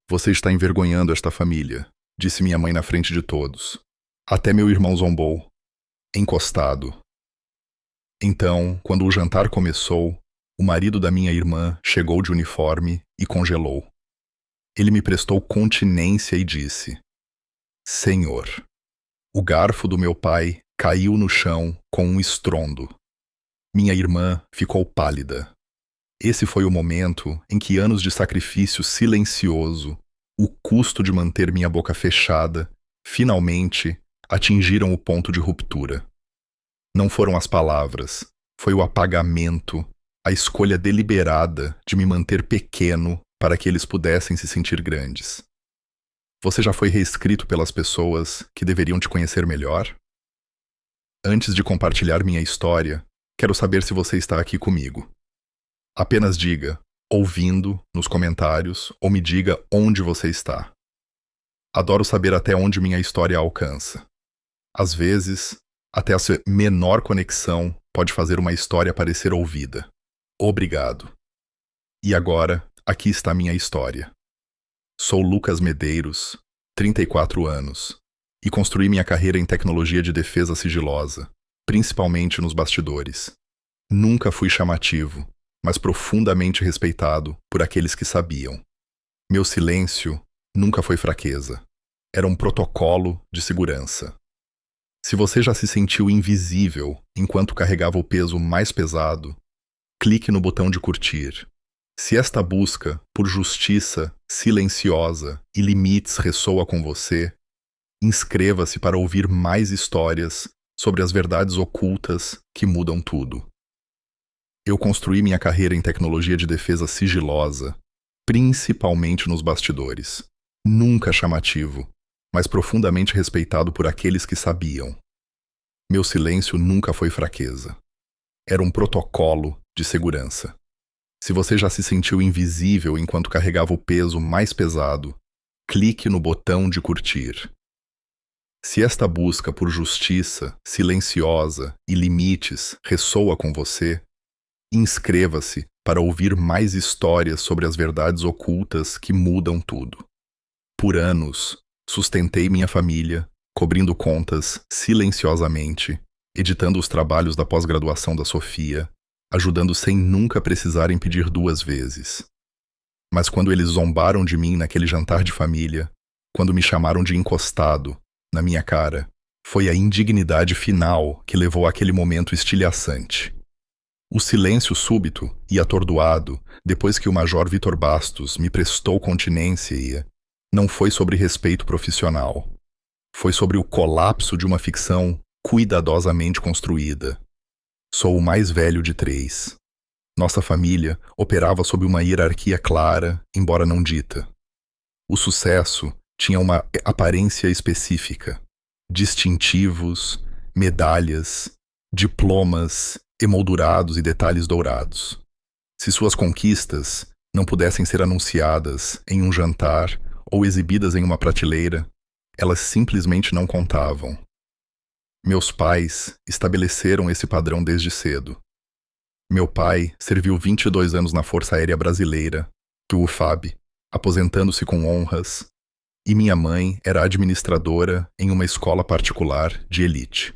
Você está envergonhando esta família, disse minha mãe na frente de todos. Até meu irmão zombou. Encostado. Então, quando o jantar começou, o marido da minha irmã chegou de uniforme e congelou. Ele me prestou continência e disse: Senhor. O garfo do meu pai caiu no chão com um estrondo. Minha irmã ficou pálida. Esse foi o momento em que anos de sacrifício silencioso, o custo de manter minha boca fechada, finalmente atingiram o ponto de ruptura. Não foram as palavras, foi o apagamento, a escolha deliberada de me manter pequeno para que eles pudessem se sentir grandes. Você já foi reescrito pelas pessoas que deveriam te conhecer melhor? Antes de compartilhar minha história, quero saber se você está aqui comigo. Apenas diga, ouvindo, nos comentários, ou me diga onde você está. Adoro saber até onde minha história alcança. Às vezes, até a sua menor conexão pode fazer uma história parecer ouvida. Obrigado. E agora, aqui está minha história. Sou Lucas Medeiros, 34 anos, e construí minha carreira em tecnologia de defesa sigilosa, principalmente nos bastidores. Nunca fui chamativo, mas profundamente respeitado por aqueles que sabiam. Meu silêncio nunca foi fraqueza. Era um protocolo de segurança. Se você já se sentiu invisível enquanto carregava o peso mais pesado, clique no botão de curtir. Se esta busca por justiça silenciosa e limites ressoa com você, inscreva-se para ouvir mais histórias sobre as verdades ocultas que mudam tudo. Eu construí minha carreira em tecnologia de defesa sigilosa, principalmente nos bastidores. Nunca chamativo, mas profundamente respeitado por aqueles que sabiam. Meu silêncio nunca foi fraqueza. Era um protocolo de segurança. Se você já se sentiu invisível enquanto carregava o peso mais pesado, clique no botão de curtir. Se esta busca por justiça silenciosa e limites ressoa com você, inscreva-se para ouvir mais histórias sobre as verdades ocultas que mudam tudo. Por anos, sustentei minha família, cobrindo contas silenciosamente, editando os trabalhos da pós-graduação da Sofia, ajudando sem nunca precisarem pedir duas vezes. Mas quando eles zombaram de mim naquele jantar de família, quando me chamaram de encostado, na minha cara, foi a indignidade final que levou àquele momento estilhaçante. O silêncio súbito e atordoado, depois que o Major Vitor Bastos me prestou continência, não foi sobre respeito profissional. Foi sobre o colapso de uma ficção cuidadosamente construída. Sou o mais velho de 3. Nossa família operava sob uma hierarquia clara, embora não dita. O sucesso tinha uma aparência específica. Distintivos, medalhas, diplomas, emoldurados e detalhes dourados. Se suas conquistas não pudessem ser anunciadas em um jantar ou exibidas em uma prateleira, elas simplesmente não contavam. Meus pais estabeleceram esse padrão desde cedo. Meu pai serviu 22 anos na Força Aérea Brasileira, do UFAB, aposentando-se com honras, e minha mãe era administradora em uma escola particular de elite.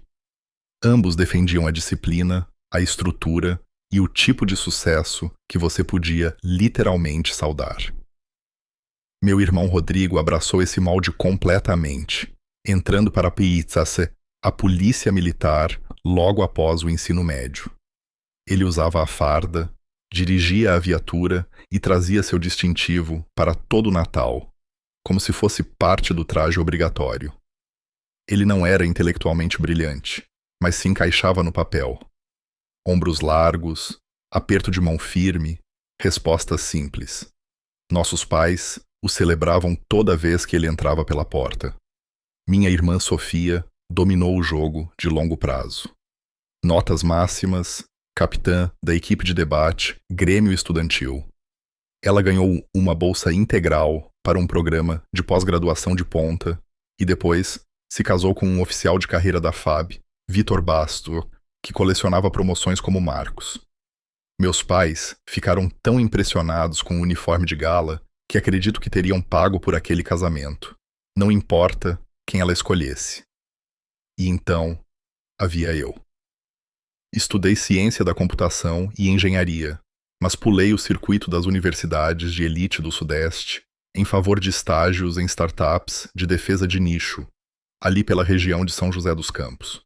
Ambos defendiam a disciplina, a estrutura e o tipo de sucesso que você podia literalmente saudar. Meu irmão Rodrigo abraçou esse molde completamente, entrando para a PITSAC, a polícia militar, logo após o ensino médio. Ele usava a farda, dirigia a viatura e trazia seu distintivo para todo o Natal, como se fosse parte do traje obrigatório. Ele não era intelectualmente brilhante, mas se encaixava no papel. Ombros largos, aperto de mão firme, respostas simples. Nossos pais o celebravam toda vez que ele entrava pela porta. Minha irmã Sofia dominou o jogo de longo prazo. Notas máximas, capitã da equipe de debate, Grêmio Estudantil. Ela ganhou uma bolsa integral para um programa de pós-graduação de ponta e depois se casou com um oficial de carreira da FAB, Vitor Bastos, que colecionava promoções como Marcos. Meus pais ficaram tão impressionados com o uniforme de gala que acredito que teriam pago por aquele casamento, não importa quem ela escolhesse. E então, havia eu. Estudei ciência da computação e engenharia, mas pulei o circuito das universidades de elite do Sudeste em favor de estágios em startups de defesa de nicho, ali pela região de São José dos Campos.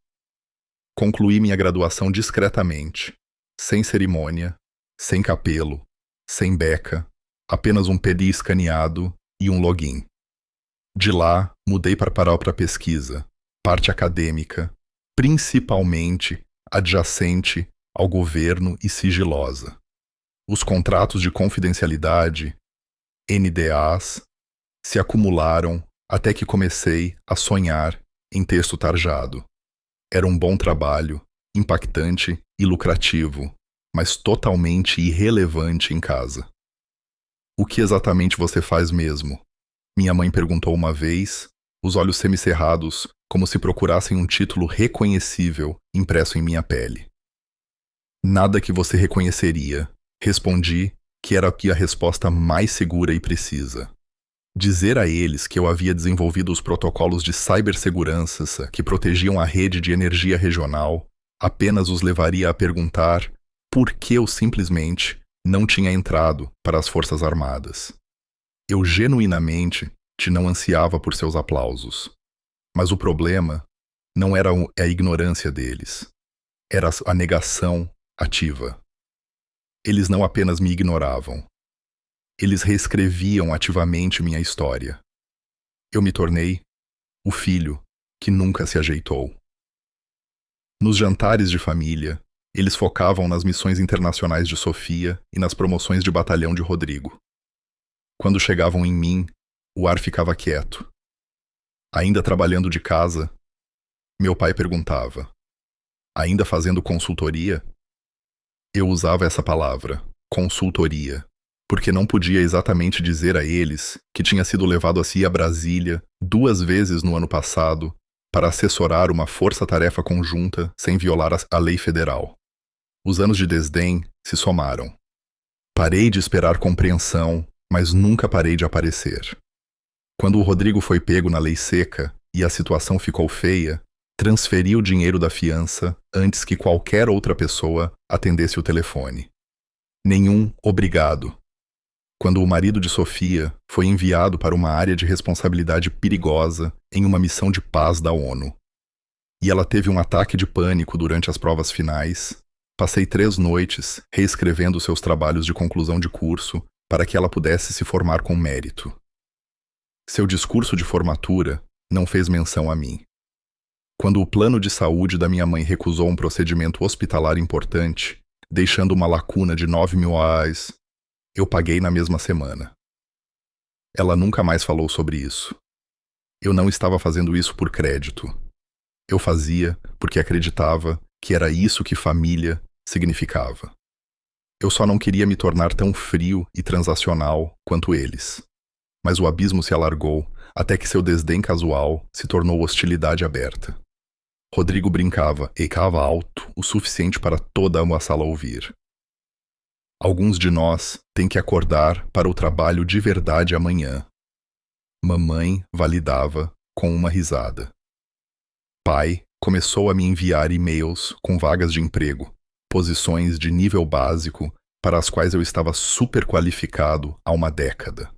Concluí minha graduação discretamente, sem cerimônia, sem capelo, sem beca, apenas um PDI escaneado e um login. De lá, mudei para a própria pesquisa, parte acadêmica, principalmente adjacente ao governo e sigilosa. Os contratos de confidencialidade, NDAs, se acumularam até que comecei a sonhar em texto tarjado. Era um bom trabalho, impactante e lucrativo, mas totalmente irrelevante em casa. O que exatamente você faz mesmo? Minha mãe perguntou uma vez, os olhos semicerrados, como se procurassem um título reconhecível impresso em minha pele. Nada que você reconheceria, respondi, que era aqui a resposta mais segura e precisa. Dizer a eles que eu havia desenvolvido os protocolos de cibersegurança que protegiam a rede de energia regional apenas os levaria a perguntar por que eu simplesmente não tinha entrado para as Forças Armadas. Eu genuinamente te não ansiava por seus aplausos. Mas o problema não era a ignorância deles. Era a negação ativa. Eles não apenas me ignoravam. Eles reescreviam ativamente minha história. Eu me tornei o filho que nunca se ajeitou. Nos jantares de família, eles focavam nas missões internacionais de Sofia e nas promoções de batalhão de Rodrigo. Quando chegavam em mim, o ar ficava quieto. Ainda trabalhando de casa, meu pai perguntava: ainda fazendo consultoria? Eu usava essa palavra, consultoria, porque não podia exatamente dizer a eles que tinha sido levado a Brasília 2 vezes no ano passado para assessorar uma força-tarefa conjunta sem violar a lei federal. Os anos de desdém se somaram. Parei de esperar compreensão, mas nunca parei de aparecer. Quando o Rodrigo foi pego na lei seca e a situação ficou feia, transferi o dinheiro da fiança antes que qualquer outra pessoa atendesse o telefone. Nenhum obrigado. Quando o marido de Sofia foi enviado para uma área de responsabilidade perigosa em uma missão de paz da ONU, e ela teve um ataque de pânico durante as provas finais, passei 3 noites reescrevendo seus trabalhos de conclusão de curso para que ela pudesse se formar com mérito. Seu discurso de formatura não fez menção a mim. Quando o plano de saúde da minha mãe recusou um procedimento hospitalar importante, deixando uma lacuna de R$ 9.000, eu paguei na mesma semana. Ela nunca mais falou sobre isso. Eu não estava fazendo isso por crédito. Eu fazia porque acreditava que era isso que família significava. Eu só não queria me tornar tão frio e transacional quanto eles. Mas o abismo se alargou até que seu desdém casual se tornou hostilidade aberta. Rodrigo brincava e cava alto o suficiente para toda uma sala ouvir. Alguns de nós têm que acordar para o trabalho de verdade amanhã. Mamãe validava com uma risada. Pai começou a me enviar e-mails com vagas de emprego, posições de nível básico para as quais eu estava super qualificado há uma década.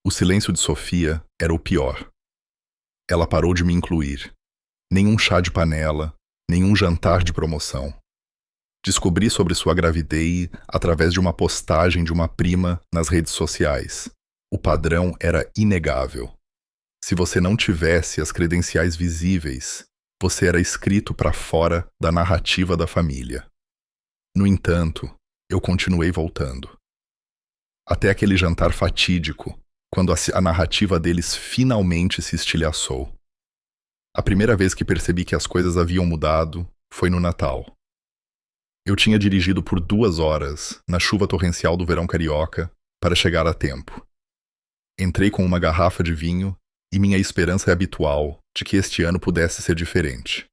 O silêncio de Sofia era o pior. Ela parou de me incluir. Nenhum chá de panela, nenhum jantar de promoção. Descobri sobre sua gravidez através de uma postagem de uma prima nas redes sociais. O padrão era inegável. Se você não tivesse as credenciais visíveis, você era escrito para fora da narrativa da família. No entanto, eu continuei voltando. Até aquele jantar fatídico, quando a narrativa deles finalmente se estilhaçou. A primeira vez que percebi que as coisas haviam mudado foi no Natal. Eu tinha dirigido por 2 horas na chuva torrencial do verão carioca para chegar a tempo. Entrei com uma garrafa de vinho e minha esperança habitual de que este ano pudesse ser diferente.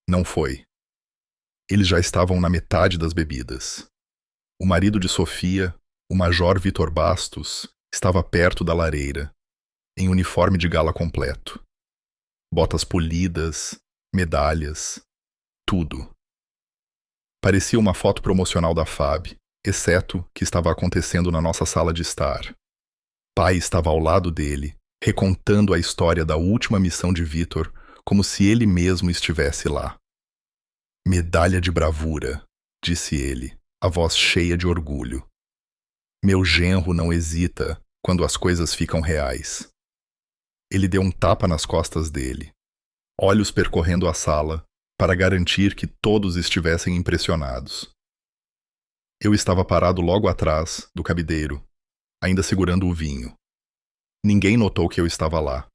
Não foi. Eles já estavam na metade das bebidas. O marido de Sofia, o Major Vitor Bastos, Estava perto da lareira, em uniforme de gala completo. Botas polidas, medalhas, tudo. Parecia uma foto promocional da FAB, exceto que estava acontecendo na nossa sala de estar. Pai estava ao lado dele, recontando a história da última missão de Vitor, como se ele mesmo estivesse lá. Medalha de bravura, disse ele, a voz cheia de orgulho. Meu genro não hesita quando as coisas ficam reais. Ele deu um tapa nas costas dele, olhos percorrendo a sala, para garantir que todos estivessem impressionados. Eu estava parado logo atrás do cabideiro, ainda segurando o vinho. Ninguém notou que eu estava lá.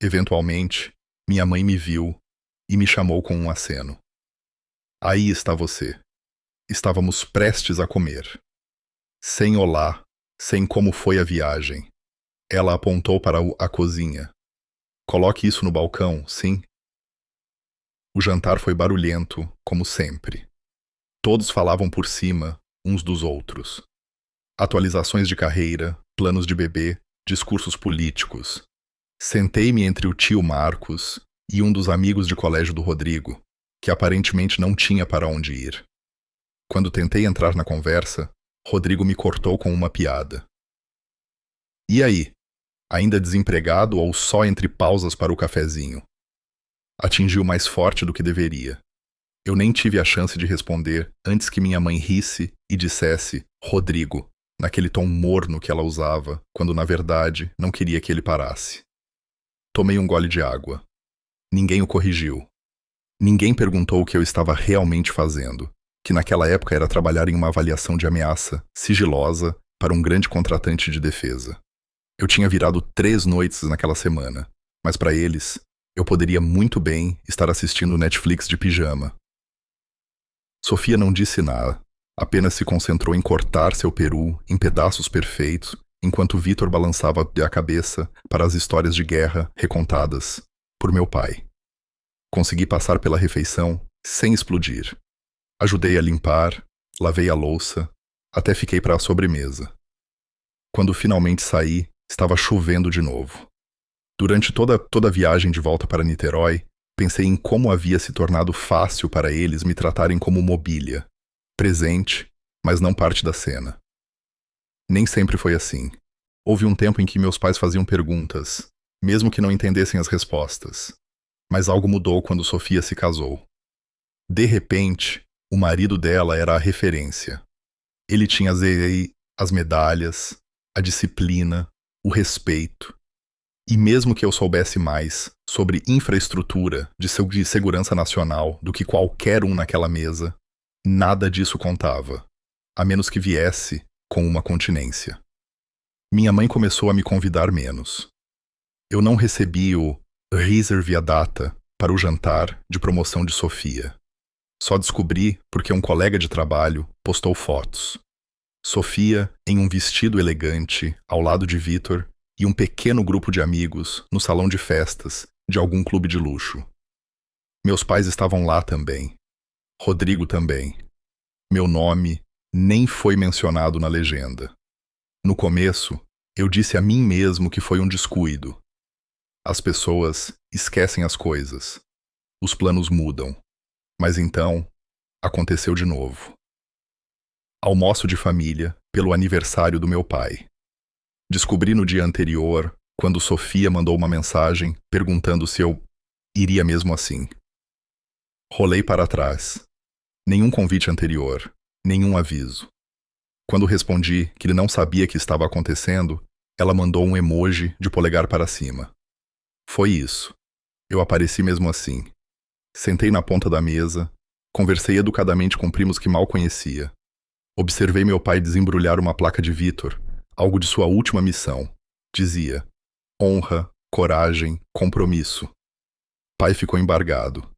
Eventualmente, minha mãe me viu e me chamou com um aceno. Aí está você. Estávamos prestes a comer. Sem olá, sem como foi a viagem. Ela apontou para a cozinha. Coloque isso no balcão, sim? O jantar foi barulhento, como sempre. Todos falavam por cima, uns dos outros. Atualizações de carreira, planos de bebê, discursos políticos. Sentei-me entre o tio Marcos e um dos amigos de colégio do Rodrigo, que aparentemente não tinha para onde ir. Quando tentei entrar na conversa, Rodrigo me cortou com uma piada. E aí? Ainda desempregado ou só entre pausas para o cafezinho? Atingiu mais forte do que deveria. Eu nem tive a chance de responder antes que minha mãe risse e dissesse Rodrigo, naquele tom morno que ela usava, quando na verdade não queria que ele parasse. Tomei um gole de água. Ninguém o corrigiu. Ninguém perguntou o que eu estava realmente fazendo, que naquela época era trabalhar em uma avaliação de ameaça sigilosa para um grande contratante de defesa. Eu tinha virado 3 noites naquela semana, mas para eles, eu poderia muito bem estar assistindo Netflix de pijama. Sofia não disse nada, apenas se concentrou em cortar seu peru em pedaços perfeitos, enquanto Vitor balançava a cabeça para as histórias de guerra recontadas por meu pai. Consegui passar pela refeição sem explodir. Ajudei a limpar, lavei a louça, até fiquei para a sobremesa. Quando finalmente saí, estava chovendo de novo. Durante toda a viagem de volta para Niterói, pensei em como havia se tornado fácil para eles me tratarem como mobília, presente, mas não parte da cena. Nem sempre foi assim. Houve um tempo em que meus pais faziam perguntas, mesmo que não entendessem as respostas. Mas algo mudou quando Sofia se casou. De repente, o marido dela era a referência. Ele tinha as medalhas, a disciplina, o respeito. E mesmo que eu soubesse mais sobre infraestrutura de segurança nacional do que qualquer um naquela mesa, nada disso contava, a menos que viesse com uma continência. Minha mãe começou a me convidar menos. Eu não recebi o reserve a data para o jantar de promoção de Sofia. Só descobri porque um colega de trabalho postou fotos. Sofia em um vestido elegante ao lado de Vitor e um pequeno grupo de amigos no salão de festas de algum clube de luxo. Meus pais estavam lá também. Rodrigo também. Meu nome nem foi mencionado na legenda. No começo, eu disse a mim mesmo que foi um descuido. As pessoas esquecem as coisas. Os planos mudam. Mas então, aconteceu de novo. Almoço de família pelo aniversário do meu pai. Descobri no dia anterior, quando Sofia mandou uma mensagem perguntando se eu iria mesmo assim. Rolei para trás. Nenhum convite anterior, nenhum aviso. Quando respondi que ele não sabia que estava acontecendo, ela mandou um emoji de polegar para cima. Foi isso. Eu apareci mesmo assim. Sentei na ponta da mesa, conversei educadamente com primos que mal conhecia. Observei meu pai desembrulhar uma placa de Vitor, algo de sua última missão. Dizia: honra, coragem, compromisso. Pai ficou embargado.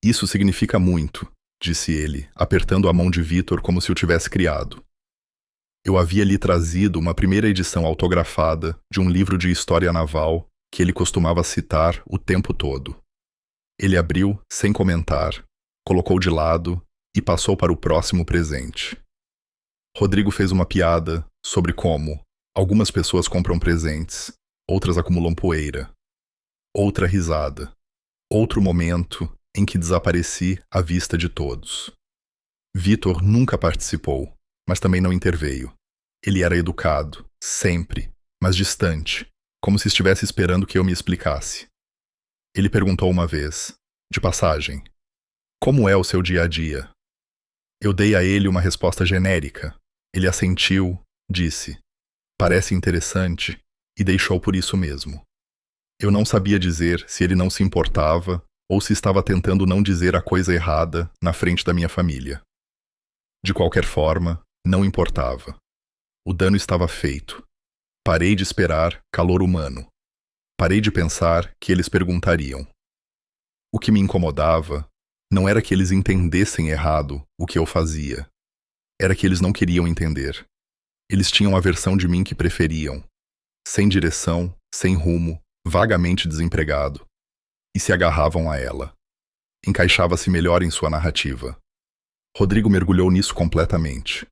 Isso significa muito, disse ele, apertando a mão de Vitor como se o tivesse criado. Eu havia lhe trazido uma primeira edição autografada de um livro de história naval que ele costumava citar o tempo todo. Ele abriu sem comentar, colocou de lado e passou para o próximo presente. Rodrigo fez uma piada sobre como, Algumas pessoas compram presentes, outras acumulam poeira. Outra risada. Outro momento em que desapareci à vista de todos. Vitor nunca participou, mas também não interveio. Ele era educado, sempre, mas distante, como se estivesse esperando que eu me explicasse. Ele perguntou uma vez, de passagem, como é o seu dia a dia? Eu dei a ele uma resposta genérica. Ele assentiu, disse, parece interessante, e deixou por isso mesmo. Eu não sabia dizer se ele não se importava ou se estava tentando não dizer a coisa errada na frente da minha família. De qualquer forma, não importava. O dano estava feito. Parei de esperar calor humano. Parei de pensar que eles perguntariam. O que me incomodava não era que eles entendessem errado o que eu fazia. Era que eles não queriam entender. Eles tinham a versão de mim que preferiam. Sem direção, sem rumo, vagamente desempregado, e se agarravam a ela. Encaixava-se melhor em sua narrativa. Rodrigo mergulhou nisso completamente.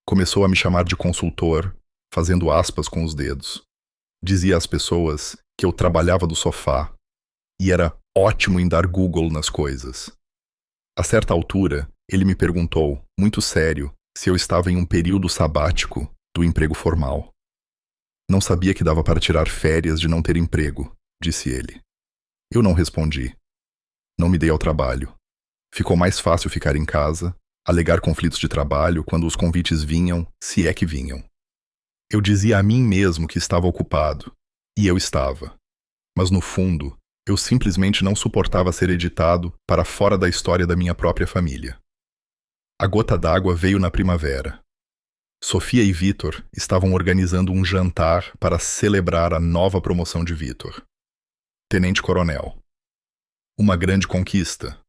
Começou a me chamar de consultor, fazendo aspas com os dedos. Dizia às pessoas que eu trabalhava do sofá e era ótimo em dar Google nas coisas. A certa altura, ele me perguntou, muito sério, se eu estava em um período sabático do emprego formal. Não sabia que dava para tirar férias de não ter emprego, disse ele. Eu não respondi. Não me dei ao trabalho. Ficou mais fácil ficar em casa, alegar conflitos de trabalho quando os convites vinham, se é que vinham. Eu dizia a mim mesmo que estava ocupado, e eu estava. Mas no fundo, eu simplesmente não suportava ser editado para fora da história da minha própria família. A gota d'água veio na primavera. Sofia e Vitor estavam organizando um jantar para celebrar a nova promoção de Vitor. Tenente-coronel. Uma grande conquista.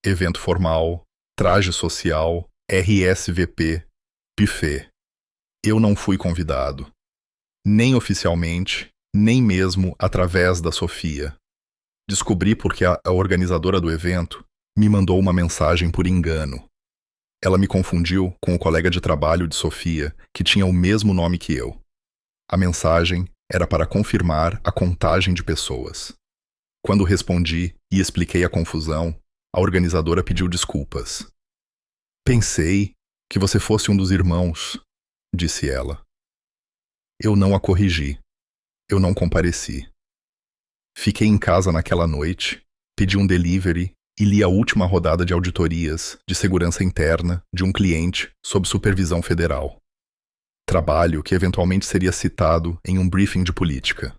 Evento formal, traje social, RSVP, buffet. Eu não fui convidado. Nem oficialmente, nem mesmo através da Sofia. Descobri porque a organizadora do evento me mandou uma mensagem por engano. Ela me confundiu com o colega de trabalho de Sofia, que tinha o mesmo nome que eu. A mensagem era para confirmar a contagem de pessoas. Quando respondi e expliquei a confusão, a organizadora pediu desculpas. Pensei que você fosse um dos irmãos, disse ela. Eu não a corrigi. Eu não compareci. Fiquei em casa naquela noite, pedi um delivery e li a última rodada de auditorias de segurança interna de um cliente sob supervisão federal. Trabalho que eventualmente seria citado em um briefing de política.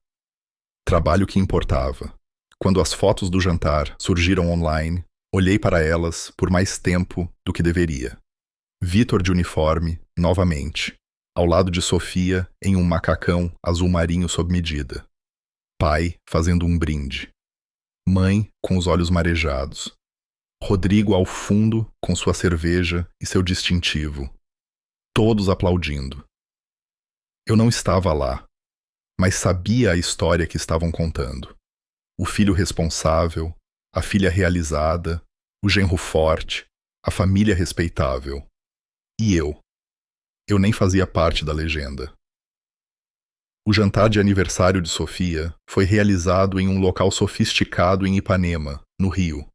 Trabalho que importava. Quando as fotos do jantar surgiram online, olhei para elas por mais tempo do que deveria. Vitor de uniforme, novamente, ao lado de Sofia em um macacão azul marinho sob medida. Pai fazendo um brinde. Mãe com os olhos marejados. Rodrigo ao fundo com sua cerveja e seu distintivo. Todos aplaudindo. Eu não estava lá, mas sabia a história que estavam contando. O filho responsável, a filha realizada, o genro forte, a família respeitável. E eu. Eu nem fazia parte da legenda. O jantar de aniversário de Sofia foi realizado em um local sofisticado em Ipanema, no Rio.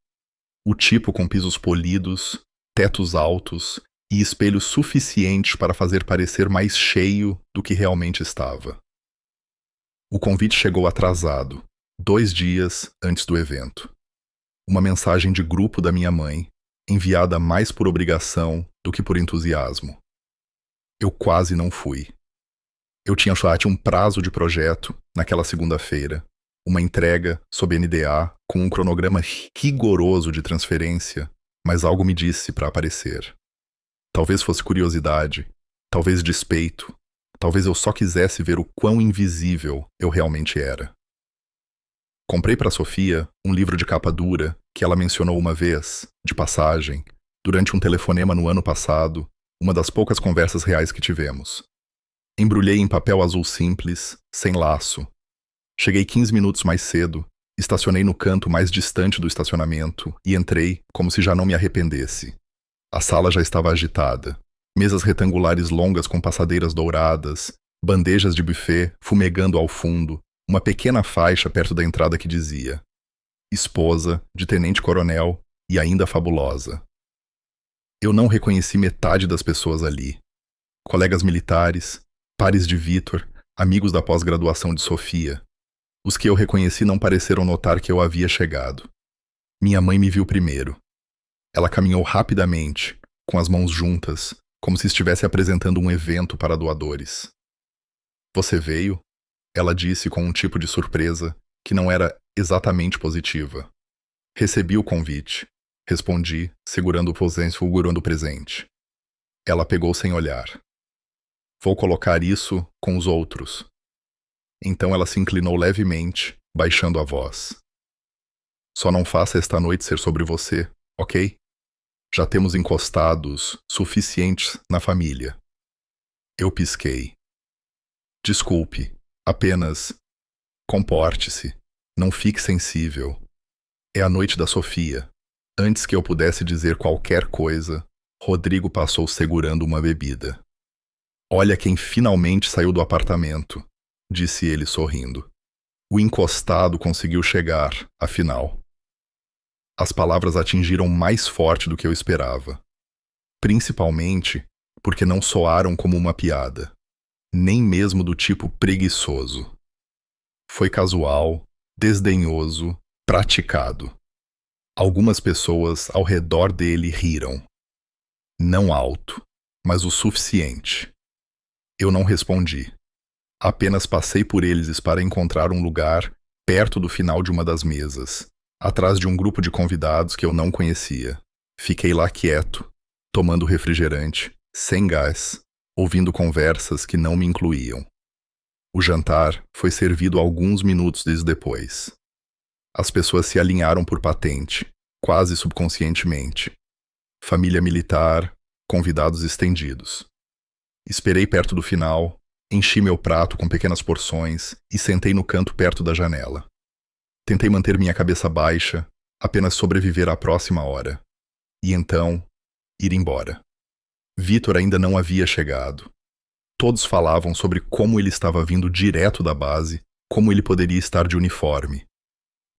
O tipo com pisos polidos, tetos altos e espelhos suficientes para fazer parecer mais cheio do que realmente estava. O convite chegou atrasado, 2 dias antes do evento. Uma mensagem de grupo da minha mãe, enviada mais por obrigação do que por entusiasmo. Eu quase não fui. Eu tinha um prazo de projeto naquela segunda-feira, uma entrega sob NDA com um cronograma rigoroso de transferência, mas algo me disse para aparecer. Talvez fosse curiosidade, talvez despeito, talvez eu só quisesse ver o quão invisível eu realmente era. Comprei para Sofia um livro de capa dura que ela mencionou uma vez, de passagem, durante um telefonema no ano passado, uma das poucas conversas reais que tivemos. Embrulhei em papel azul simples, sem laço. Cheguei 15 minutos mais cedo, estacionei no canto mais distante do estacionamento e entrei como se já não me arrependesse. A sala já estava agitada. Mesas retangulares longas com passadeiras douradas, bandejas de buffet fumegando ao fundo, uma pequena faixa perto da entrada que dizia: esposa de tenente-coronel e ainda fabulosa. Eu não reconheci metade das pessoas ali. Colegas militares, pares de Vitor, amigos da pós-graduação de Sofia. Os que eu reconheci não pareceram notar que eu havia chegado. Minha mãe me viu primeiro. Ela caminhou rapidamente, com as mãos juntas, como se estivesse apresentando um evento para doadores. Você veio? Ela disse com um tipo de surpresa que não era exatamente positiva. Recebi o convite. Respondi, segurando o presente. Ela pegou sem olhar. Vou colocar isso com os outros. Então ela se inclinou levemente, baixando a voz. Só não faça esta noite ser sobre você, ok? Já temos encostados suficientes na família. Eu pisquei. Desculpe, apenas comporte-se, não fique sensível. É a noite da Sofia. Antes que eu pudesse dizer qualquer coisa, Rodrigo passou segurando uma bebida. Olha quem finalmente saiu do apartamento, disse ele sorrindo. O encostado conseguiu chegar, afinal. As palavras atingiram mais forte do que eu esperava. Principalmente porque não soaram como uma piada, nem mesmo do tipo preguiçoso. Foi casual, desdenhoso, praticado. Algumas pessoas ao redor dele riram. Não alto, mas o suficiente. Eu não respondi. Apenas passei por eles para encontrar um lugar perto do final de uma das mesas, atrás de um grupo de convidados que eu não conhecia. Fiquei lá quieto, tomando refrigerante, sem gás, ouvindo conversas que não me incluíam. O jantar foi servido alguns minutos depois. As pessoas se alinharam por patente, quase subconscientemente. Família militar, convidados estendidos. Esperei perto do final, enchi meu prato com pequenas porções e sentei no canto perto da janela. Tentei manter minha cabeça baixa, apenas sobreviver à próxima hora. E então, ir embora. Vitor ainda não havia chegado. Todos falavam sobre como ele estava vindo direto da base, como ele poderia estar de uniforme.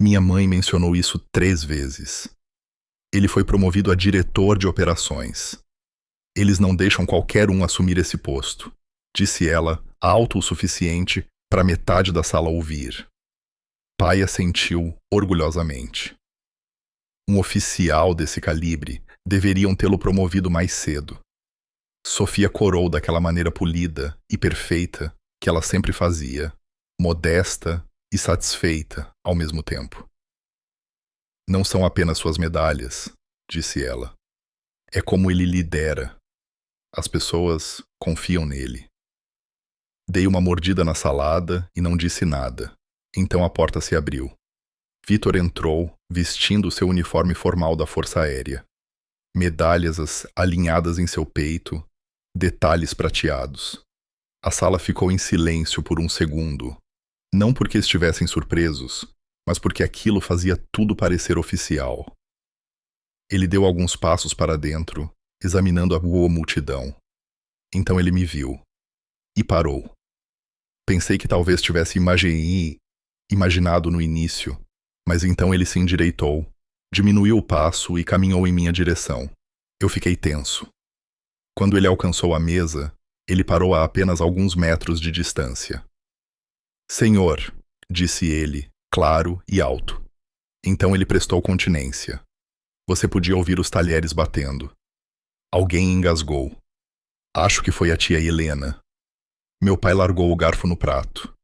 Minha mãe mencionou isso 3 vezes. Ele foi promovido a diretor de operações. Eles não deixam qualquer um assumir esse posto, disse ela, alto o suficiente para metade da sala ouvir. Pai assentiu orgulhosamente. Um oficial desse calibre deveriam tê-lo promovido mais cedo. Sofia corou daquela maneira polida e perfeita que ela sempre fazia, modesta e satisfeita ao mesmo tempo. Não são apenas suas medalhas, disse ela. É como ele lidera. As pessoas confiam nele. Dei uma mordida na salada e não disse nada. Então a porta se abriu. Vitor entrou, vestindo seu uniforme formal da Força Aérea. Medalhas alinhadas em seu peito, detalhes prateados. A sala ficou em silêncio por um segundo. Não porque estivessem surpresos, mas porque aquilo fazia tudo parecer oficial. Ele deu alguns passos para dentro, examinando a boa multidão. Então ele me viu. E parou. Pensei que talvez tivesse imaginado no início, mas então ele se endireitou, diminuiu o passo e caminhou em minha direção. Eu fiquei tenso. Quando ele alcançou a mesa, ele parou a apenas alguns metros de distância. Senhor, disse ele, claro e alto. Então ele prestou continência. Você podia ouvir os talheres batendo. Alguém engasgou. Acho que foi a tia Helena. Meu pai largou o garfo no prato.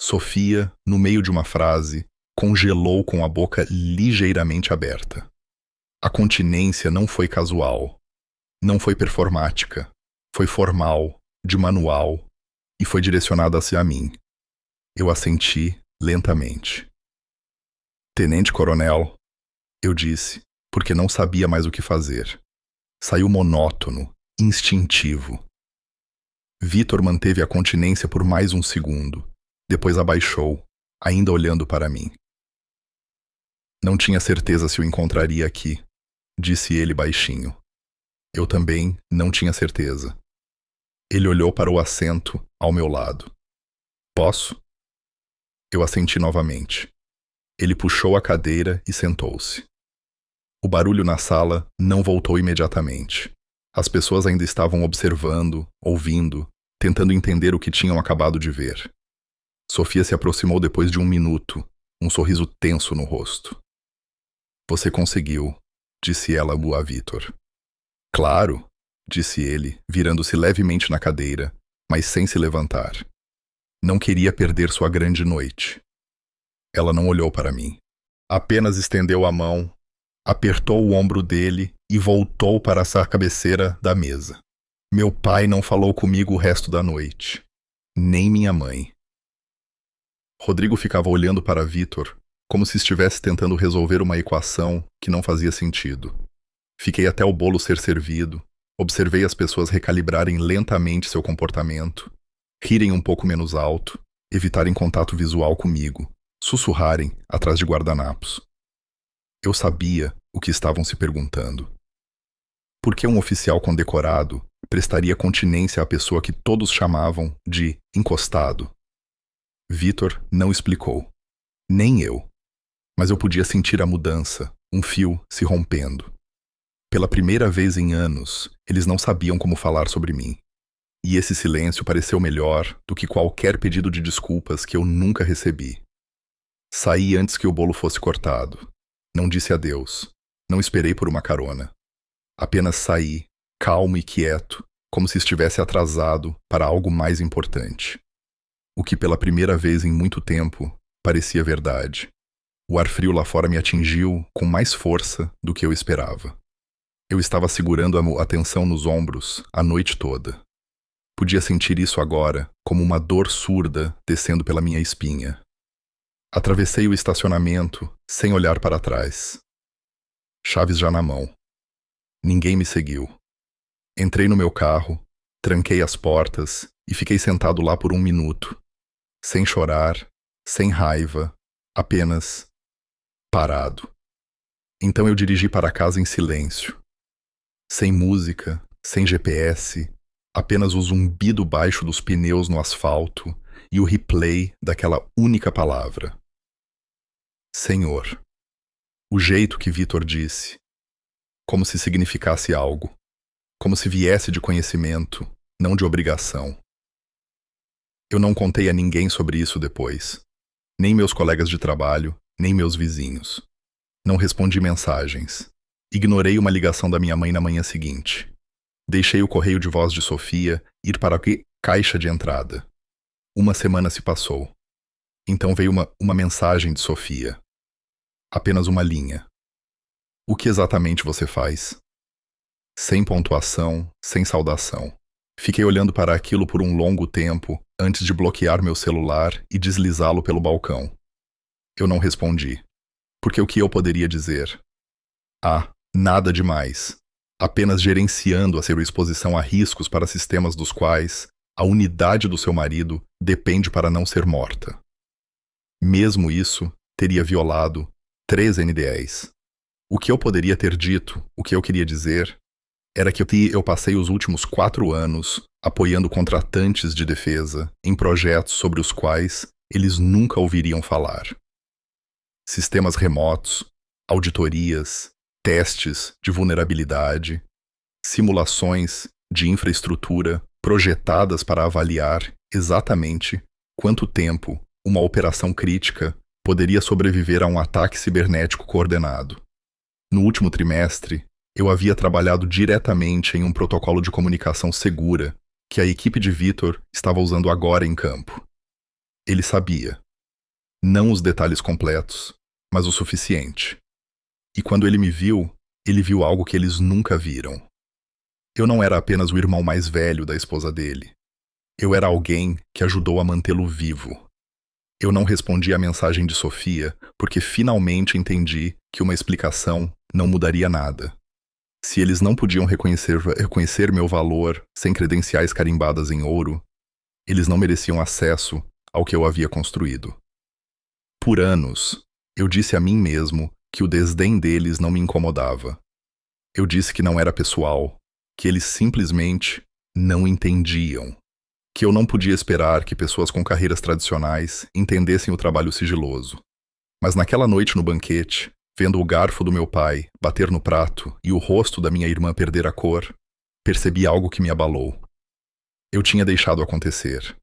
Sofia, no meio de uma frase, congelou com a boca ligeiramente aberta. A continência não foi casual. Não foi performática. Foi formal, de manual, e foi direcionada hacia mim. Eu assenti lentamente. Tenente-coronel, eu disse, porque não sabia mais o que fazer. Saiu monótono, instintivo. Vitor manteve a continência por mais um segundo. Depois abaixou, ainda olhando para mim. Não tinha certeza se o encontraria aqui, disse ele baixinho. Eu também não tinha certeza. Ele olhou para o assento ao meu lado. Posso? Eu assenti novamente. Ele puxou a cadeira e sentou-se. O barulho na sala não voltou imediatamente. As pessoas ainda estavam observando, ouvindo, tentando entender o que tinham acabado de ver. Sofia se aproximou depois de 1 minuto, um sorriso tenso no rosto. Você conseguiu, disse ela a Vitor. Claro, disse ele, virando-se levemente na cadeira, mas sem se levantar. Não queria perder sua grande noite. Ela não olhou para mim. Apenas estendeu a mão, apertou o ombro dele e voltou para a cabeceira da mesa. Meu pai não falou comigo o resto da noite. Nem minha mãe. Rodrigo ficava olhando para Vitor, como se estivesse tentando resolver uma equação que não fazia sentido. Fiquei até o bolo ser servido, observei as pessoas recalibrarem lentamente seu comportamento, rirem um pouco menos alto, evitarem contato visual comigo, sussurrarem atrás de guardanapos. Eu sabia o que estavam se perguntando. Por que um oficial condecorado prestaria continência à pessoa que todos chamavam de encostado? Vitor não explicou. Nem eu. Mas eu podia sentir a mudança, um fio se rompendo. Pela primeira vez em anos, eles não sabiam como falar sobre mim. E esse silêncio pareceu melhor do que qualquer pedido de desculpas que eu nunca recebi. Saí antes que o bolo fosse cortado. Não disse adeus. Não esperei por uma carona. Apenas saí, calmo e quieto, como se estivesse atrasado para algo mais importante. O que pela primeira vez em muito tempo parecia verdade. O ar frio lá fora me atingiu com mais força do que eu esperava. Eu estava segurando a atenção nos ombros a noite toda. Podia sentir isso agora como uma dor surda descendo pela minha espinha. Atravessei o estacionamento sem olhar para trás. Chaves já na mão. Ninguém me seguiu. Entrei no meu carro, tranquei as portas e fiquei sentado lá por 1 minuto. Sem chorar, sem raiva, apenas parado. Então eu dirigi para casa em silêncio. Sem música, sem GPS, apenas o zumbido baixo dos pneus no asfalto e o replay daquela única palavra. Senhor. O jeito que Vitor disse. Como se significasse algo. Como se viesse de conhecimento, não de obrigação. Eu não contei a ninguém sobre isso depois. Nem meus colegas de trabalho, nem meus vizinhos. Não respondi mensagens. Ignorei uma ligação da minha mãe na manhã seguinte. Deixei o correio de voz de Sofia ir para a caixa de entrada. 1 semana se passou. Então veio uma mensagem de Sofia. Apenas uma linha. O que exatamente você faz? Sem pontuação, sem saudação. Fiquei olhando para aquilo por um longo tempo antes de bloquear meu celular e deslizá-lo pelo balcão. Eu não respondi. Porque o que eu poderia dizer? Nada demais. Apenas gerenciando a sua exposição a riscos para sistemas dos quais a unidade do seu marido depende para não ser morta. Mesmo isso, teria violado 3 NDEs. O que eu poderia ter dito, o que eu queria dizer, era que eu passei os últimos 4 anos apoiando contratantes de defesa em projetos sobre os quais eles nunca ouviriam falar. Sistemas remotos, auditorias, testes de vulnerabilidade, simulações de infraestrutura projetadas para avaliar exatamente quanto tempo uma operação crítica poderia sobreviver a um ataque cibernético coordenado. No último trimestre, eu havia trabalhado diretamente em um protocolo de comunicação segura que a equipe de Vitor estava usando agora em campo. Ele sabia. Não os detalhes completos, mas o suficiente. E quando ele viu algo que eles nunca viram. Eu não era apenas o irmão mais velho da esposa dele. Eu era alguém que ajudou a mantê-lo vivo. Eu não respondi à mensagem de Sofia porque finalmente entendi que uma explicação não mudaria nada. Se eles não podiam reconhecer meu valor sem credenciais carimbadas em ouro, eles não mereciam acesso ao que eu havia construído. Por anos, eu disse a mim mesmo que o desdém deles não me incomodava. Eu disse que não era pessoal, que eles simplesmente não entendiam. Que eu não podia esperar que pessoas com carreiras tradicionais entendessem o trabalho sigiloso. Mas naquela noite no banquete, vendo o garfo do meu pai bater no prato e o rosto da minha irmã perder a cor, percebi algo que me abalou. Eu tinha deixado acontecer.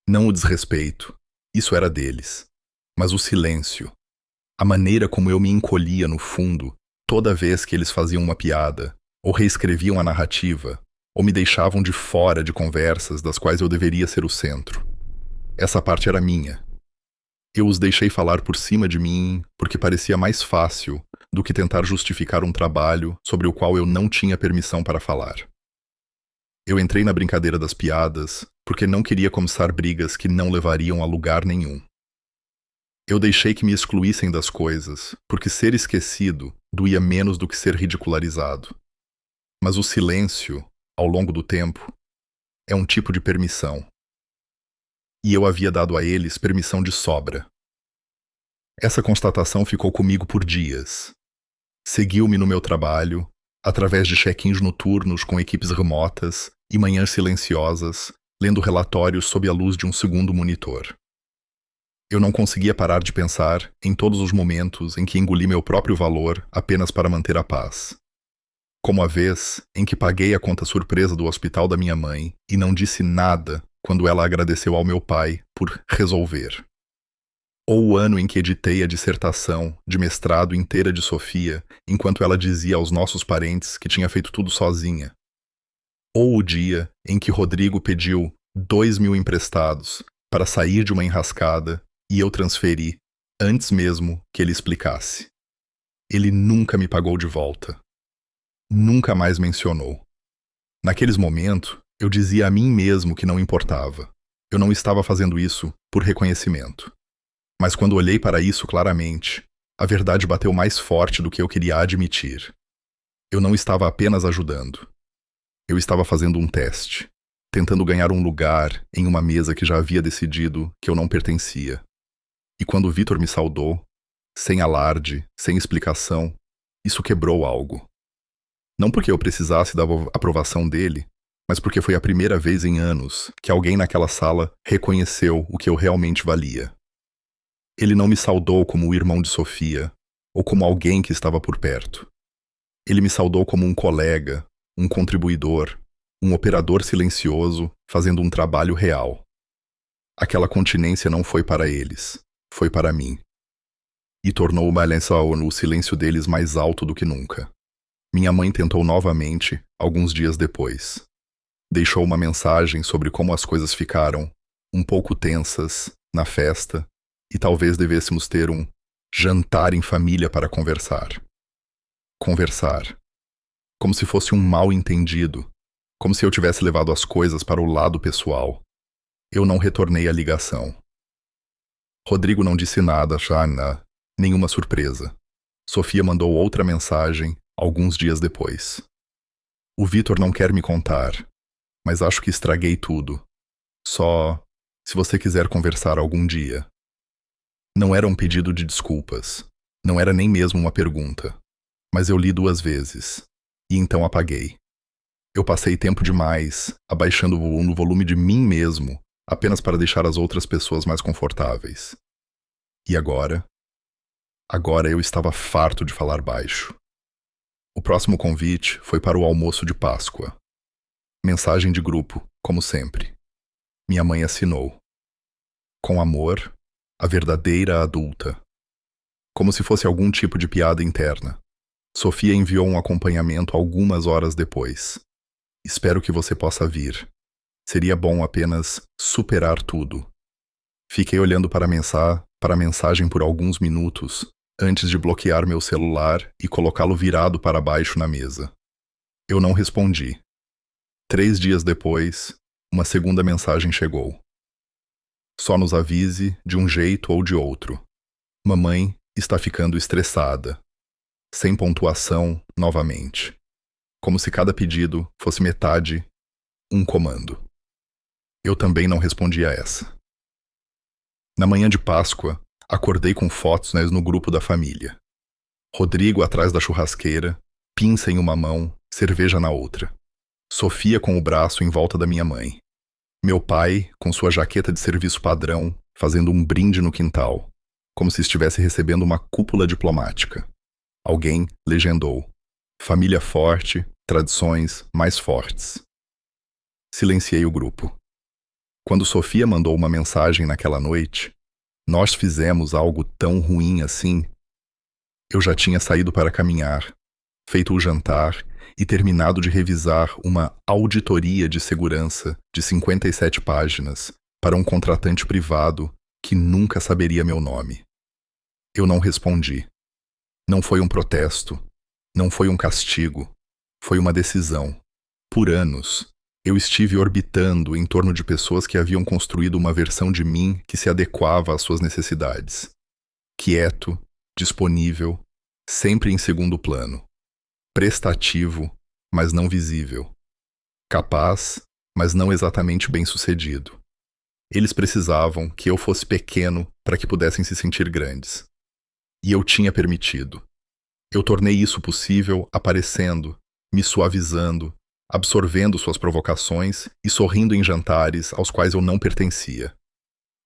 Não o desrespeito, isso era deles, mas o silêncio. A maneira como eu me encolhia no fundo toda vez que eles faziam uma piada, ou reescreviam a narrativa, ou me deixavam de fora de conversas das quais eu deveria ser o centro. Essa parte era minha. Eu os deixei falar por cima de mim porque parecia mais fácil do que tentar justificar um trabalho sobre o qual eu não tinha permissão para falar. Eu entrei na brincadeira das piadas porque não queria começar brigas que não levariam a lugar nenhum. Eu deixei que me excluíssem das coisas porque ser esquecido doía menos do que ser ridicularizado. Mas o silêncio, ao longo do tempo, é um tipo de permissão. E eu havia dado a eles permissão de sobra. Essa constatação ficou comigo por dias. Seguiu-me no meu trabalho, através de check-ins noturnos com equipes remotas e manhãs silenciosas, lendo relatórios sob a luz de um segundo monitor. Eu não conseguia parar de pensar em todos os momentos em que engoli meu próprio valor apenas para manter a paz. Como a vez em que paguei a conta surpresa do hospital da minha mãe e não disse nada quando ela agradeceu ao meu pai por resolver. Ou o ano em que editei a dissertação de mestrado inteira de Sofia, enquanto ela dizia aos nossos parentes que tinha feito tudo sozinha. Ou o dia em que Rodrigo pediu 2.000 emprestados para sair de uma enrascada e eu transferi antes mesmo que ele explicasse. Ele nunca me pagou de volta. Nunca mais mencionou. Naqueles momentos, eu dizia a mim mesmo que não importava. Eu não estava fazendo isso por reconhecimento. Mas quando olhei para isso claramente, a verdade bateu mais forte do que eu queria admitir. Eu não estava apenas ajudando. Eu estava fazendo um teste, tentando ganhar um lugar em uma mesa que já havia decidido que eu não pertencia. E quando Vitor me saudou, sem alarde, sem explicação, isso quebrou algo. Não porque eu precisasse da aprovação dele, mas porque foi a primeira vez em anos que alguém naquela sala reconheceu o que eu realmente valia. Ele não me saudou como o irmão de Sofia, ou como alguém que estava por perto. Ele me saudou como um colega, um contribuidor, um operador silencioso fazendo um trabalho real. Aquela continência não foi para eles, foi para mim. E tornou o silêncio deles mais alto do que nunca. Minha mãe tentou novamente, alguns dias depois. Deixou uma mensagem sobre como as coisas ficaram, um pouco tensas, na festa, e talvez devêssemos ter um jantar em família para conversar. Conversar. Como se fosse um mal-entendido, como se eu tivesse levado as coisas para o lado pessoal. Eu não retornei a ligação. Rodrigo não disse nada, Jana, nenhuma surpresa. Sofia mandou outra mensagem alguns dias depois. O Vitor não quer me contar, mas acho que estraguei tudo. Só se você quiser conversar algum dia. Não era um pedido de desculpas. Não era nem mesmo uma pergunta. Mas eu li 2 vezes. E então apaguei. Eu passei tempo demais abaixando o volume de mim mesmo, apenas para deixar as outras pessoas mais confortáveis. E agora? Agora eu estava farto de falar baixo. O próximo convite foi para o almoço de Páscoa. Mensagem de grupo, como sempre. Minha mãe assinou. Com amor, a verdadeira adulta. Como se fosse algum tipo de piada interna. Sofia enviou um acompanhamento algumas horas depois. Espero que você possa vir. Seria bom apenas superar tudo. Fiquei olhando para a mensagem por alguns minutos, antes de bloquear meu celular e colocá-lo virado para baixo na mesa. Eu não respondi. 3 dias depois, uma segunda mensagem chegou. Só nos avise de um jeito ou de outro. Mamãe está ficando estressada. Sem pontuação, novamente. Como se cada pedido fosse metade, um comando. Eu também não respondi a essa. Na manhã de Páscoa, acordei com fotos no grupo da família. Rodrigo atrás da churrasqueira, pinça em uma mão, cerveja na outra. Sofia com o braço em volta da minha mãe. Meu pai, com sua jaqueta de serviço padrão, fazendo um brinde no quintal, como se estivesse recebendo uma cúpula diplomática. Alguém legendou: família forte, tradições mais fortes. Silenciei o grupo. Quando Sofia mandou uma mensagem naquela noite: nós fizemos algo tão ruim assim. Eu já tinha saído para caminhar, feito o jantar e terminado de revisar uma auditoria de segurança de 57 páginas para um contratante privado que nunca saberia meu nome. Eu não respondi. Não foi um protesto, não foi um castigo, foi uma decisão. Por anos, eu estive orbitando em torno de pessoas que haviam construído uma versão de mim que se adequava às suas necessidades. Quieto, disponível, sempre em segundo plano. Prestativo, mas não visível. Capaz, mas não exatamente bem-sucedido. Eles precisavam que eu fosse pequeno para que pudessem se sentir grandes. E eu tinha permitido. Eu tornei isso possível aparecendo, me suavizando, absorvendo suas provocações e sorrindo em jantares aos quais eu não pertencia.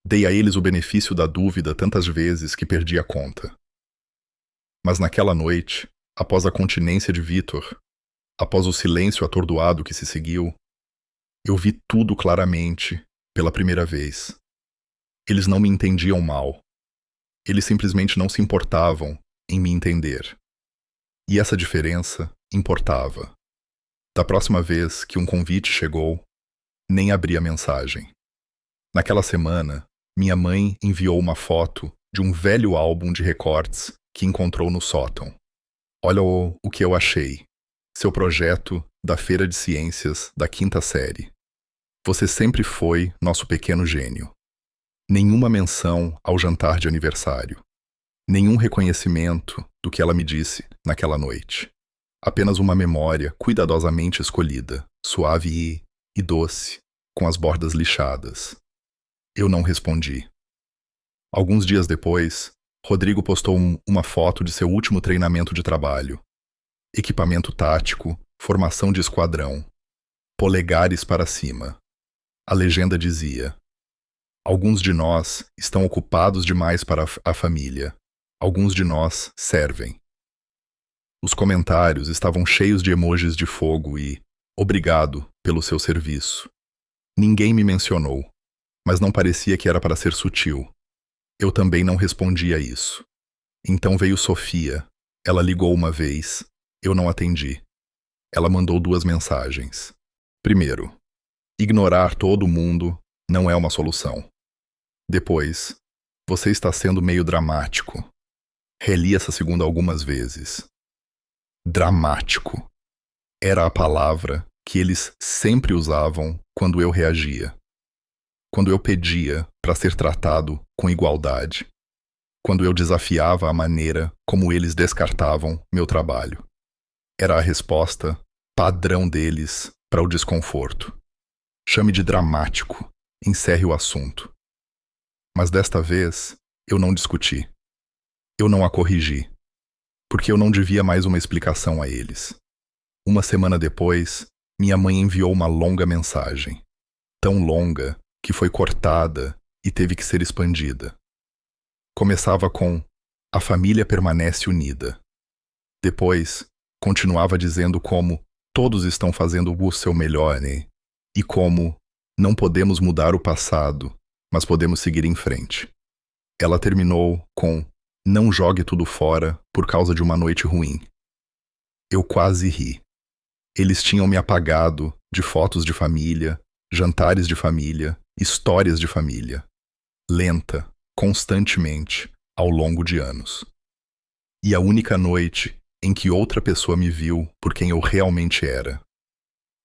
Dei a eles o benefício da dúvida tantas vezes que perdi a conta. Mas naquela noite, após a continência de Vitor, após o silêncio atordoado que se seguiu, eu vi tudo claramente, pela primeira vez. Eles não me entendiam mal. Eles simplesmente não se importavam em me entender. E essa diferença importava. Da próxima vez que um convite chegou, nem abri a mensagem. Naquela semana, minha mãe enviou uma foto de um velho álbum de recortes que encontrou no sótão. Olha o que eu achei. Seu projeto da Feira de Ciências da 5ª série. Você sempre foi nosso pequeno gênio. Nenhuma menção ao jantar de aniversário. Nenhum reconhecimento do que ela me disse naquela noite. Apenas uma memória cuidadosamente escolhida, suave e doce, com as bordas lixadas. Eu não respondi. Alguns dias depois, Rodrigo postou uma foto de seu último treinamento de trabalho. Equipamento tático, formação de esquadrão. Polegares para cima. A legenda dizia: alguns de nós estão ocupados demais para a família. Alguns de nós servem. Os comentários estavam cheios de emojis de fogo e obrigado pelo seu serviço. Ninguém me mencionou, mas não parecia que era para ser sutil. Eu também não respondi a isso. Então veio Sofia. Ela ligou uma vez. Eu não atendi. Ela mandou 2 mensagens. Primeiro, ignorar todo mundo não é uma solução. Depois, você está sendo meio dramático. Reli essa segunda algumas vezes. Dramático. Era a palavra que eles sempre usavam quando eu reagia. Quando eu pedia para ser tratado com igualdade. Quando eu desafiava a maneira como eles descartavam meu trabalho. Era a resposta padrão deles para o desconforto. Chame de dramático, encerre o assunto. Mas desta vez, eu não discuti. Eu não a corrigi, porque eu não devia mais uma explicação a eles. Uma semana depois, minha mãe enviou uma longa mensagem. Tão longa que foi cortada e teve que ser expandida. Começava com: a família permanece unida. Depois, continuava dizendo como todos estão fazendo o seu melhor, né? E como não podemos mudar o passado, mas podemos seguir em frente. Ela terminou com: não jogue tudo fora por causa de uma noite ruim. Eu quase ri. Eles tinham me apagado de fotos de família, jantares de família, histórias de família. Lenta, constantemente, ao longo de anos. E a única noite em que outra pessoa me viu por quem eu realmente era.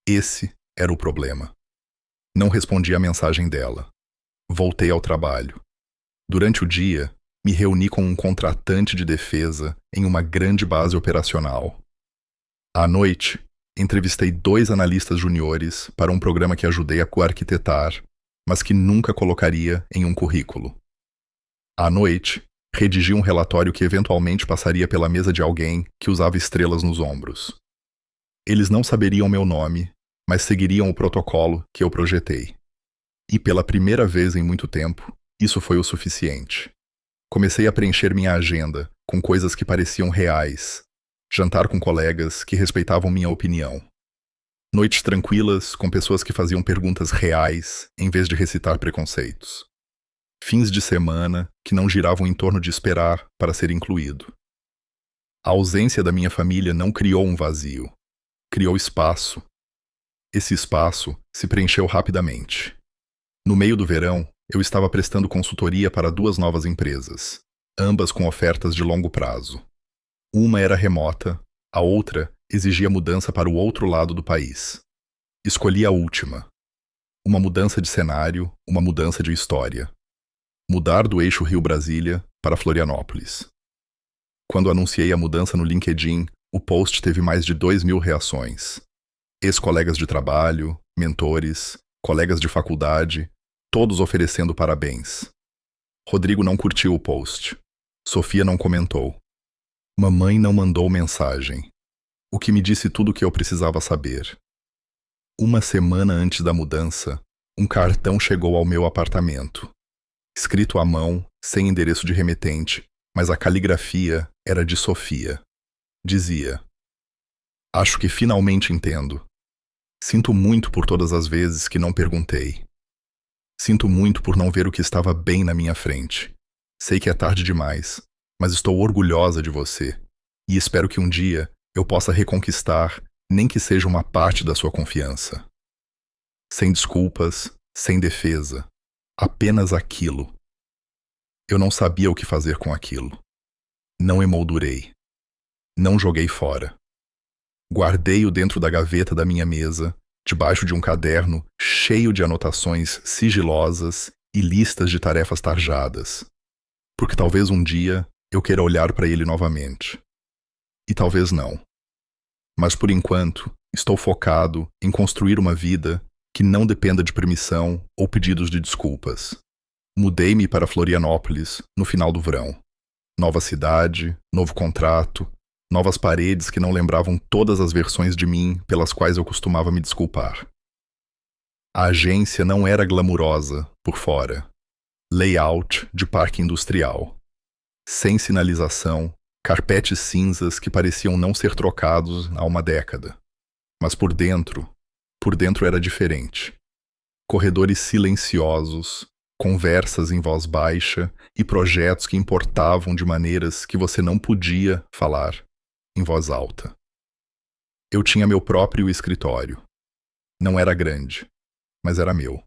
Esse era o problema. Não respondi à mensagem dela. Voltei ao trabalho. Durante o dia, me reuni com um contratante de defesa em uma grande base operacional. À noite, entrevistei 2 analistas juniores para um programa que ajudei a coarquitetar, mas que nunca colocaria em um currículo. À noite, redigi um relatório que eventualmente passaria pela mesa de alguém que usava estrelas nos ombros. Eles não saberiam meu nome, mas seguiriam o protocolo que eu projetei. E pela primeira vez em muito tempo, isso foi o suficiente. Comecei a preencher minha agenda com coisas que pareciam reais, jantar com colegas que respeitavam minha opinião. Noites tranquilas com pessoas que faziam perguntas reais em vez de recitar preconceitos. Fins de semana que não giravam em torno de esperar para ser incluído. A ausência da minha família não criou um vazio, criou espaço. Esse espaço se preencheu rapidamente. No meio do verão, eu estava prestando consultoria para 2 novas empresas, ambas com ofertas de longo prazo. Uma era remota, a outra exigia mudança para o outro lado do país. Escolhi a última. Uma mudança de cenário, uma mudança de história. Mudar do eixo Rio-Brasília para Florianópolis. Quando anunciei a mudança no LinkedIn, o post teve mais de 2.000 reações. Ex-colegas de trabalho, mentores, colegas de faculdade, todos oferecendo parabéns. Rodrigo não curtiu o post. Sofia não comentou. Mamãe não mandou mensagem. O que me disse tudo o que eu precisava saber. Uma semana antes da mudança, um cartão chegou ao meu apartamento. Escrito à mão, sem endereço de remetente, mas a caligrafia era de Sofia. Dizia: Acho que finalmente entendo. Sinto muito por todas as vezes que não perguntei. Sinto muito por não ver o que estava bem na minha frente. Sei que é tarde demais, mas estou orgulhosa de você e espero que um dia eu possa reconquistar, nem que seja uma parte da sua confiança. Sem desculpas, sem defesa, apenas aquilo. Eu não sabia o que fazer com aquilo. Não emoldurei. Não joguei fora. Guardei-o dentro da gaveta da minha mesa, debaixo de um caderno cheio de anotações sigilosas e listas de tarefas tarjadas. Porque talvez um dia eu queira olhar para ele novamente. E talvez não. Mas por enquanto, estou focado em construir uma vida que não dependa de permissão ou pedidos de desculpas. Mudei-me para Florianópolis no final do verão. Nova cidade, novo contrato, novas paredes que não lembravam todas as versões de mim pelas quais eu costumava me desculpar. A agência não era glamurosa por fora. Layout de parque industrial. Sem sinalização, carpetes cinzas que pareciam não ser trocados há uma década. Mas por dentro era diferente. Corredores silenciosos, conversas em voz baixa e projetos que importavam de maneiras que você não podia falar em voz alta. Eu tinha meu próprio escritório. Não era grande, mas era meu.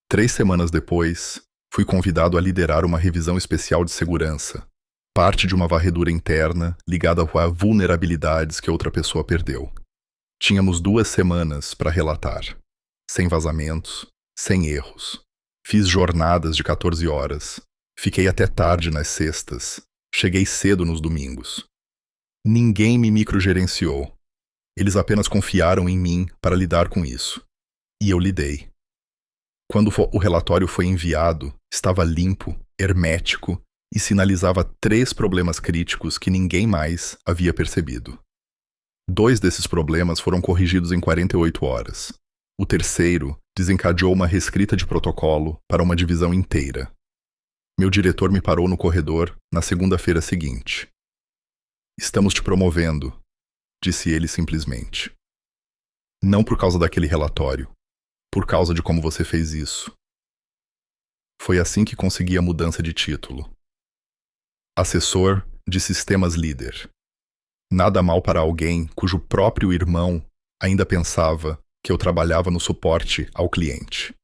3 semanas depois, fui convidado a liderar uma revisão especial de segurança, parte de uma varredura interna ligada a vulnerabilidades que outra pessoa perdeu. Tínhamos 2 semanas para relatar, sem vazamentos, sem erros. Fiz jornadas de 14 horas, fiquei até tarde nas sextas, cheguei cedo nos domingos. Ninguém me microgerenciou. Eles apenas confiaram em mim para lidar com isso. E eu lidei. Quando o relatório foi enviado, estava limpo, hermético e sinalizava 3 problemas críticos que ninguém mais havia percebido. 2 desses problemas foram corrigidos em 48 horas. O terceiro desencadeou uma reescrita de protocolo para uma divisão inteira. Meu diretor me parou no corredor na segunda-feira seguinte. Estamos te promovendo, disse ele simplesmente. Não por causa daquele relatório, por causa de como você fez isso. Foi assim que consegui a mudança de título. Assessor de sistemas líder. Nada mal para alguém cujo próprio irmão ainda pensava que eu trabalhava no suporte ao cliente.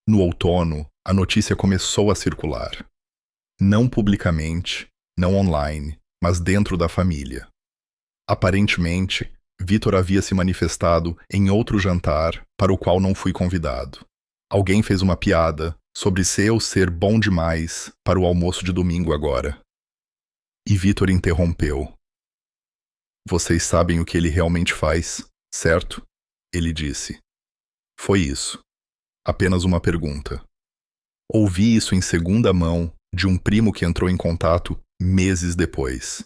No outono, a notícia começou a circular. Não publicamente, não online, mas dentro da família. Aparentemente, Vitor havia se manifestado em outro jantar para o qual não fui convidado. Alguém fez uma piada sobre se eu ser bom demais para o almoço de domingo agora. E Vitor interrompeu. Vocês sabem o que ele realmente faz, certo? Ele disse. Foi isso. Apenas uma pergunta. Ouvi isso em segunda mão de um primo que entrou em contato meses depois.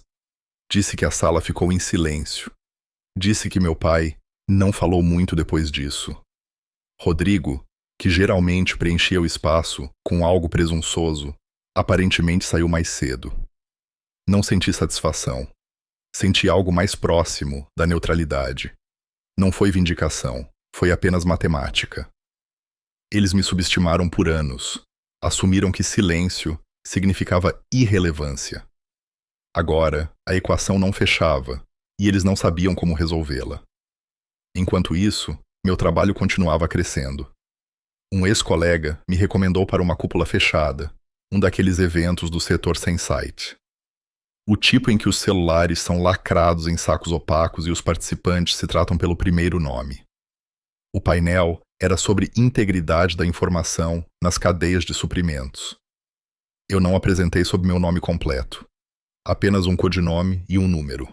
Disse que a sala ficou em silêncio. Disse que meu pai Não falou muito depois disso. Rodrigo, que geralmente preenchia o espaço com algo presunçoso, aparentemente saiu mais cedo. Não senti satisfação. Senti algo mais próximo da neutralidade. Não foi vindicação, foi apenas matemática. Eles me subestimaram por anos. Assumiram que silêncio significava irrelevância. Agora, a equação não fechava, e eles não sabiam como resolvê-la. Enquanto isso, meu trabalho continuava crescendo. Um ex-colega me recomendou para uma cúpula fechada, um daqueles eventos do setor Sensight. O tipo em que os celulares são lacrados em sacos opacos e os participantes se tratam pelo primeiro nome. O painel era sobre integridade da informação nas cadeias de suprimentos. Eu não apresentei sob meu nome completo, apenas um codinome e um número.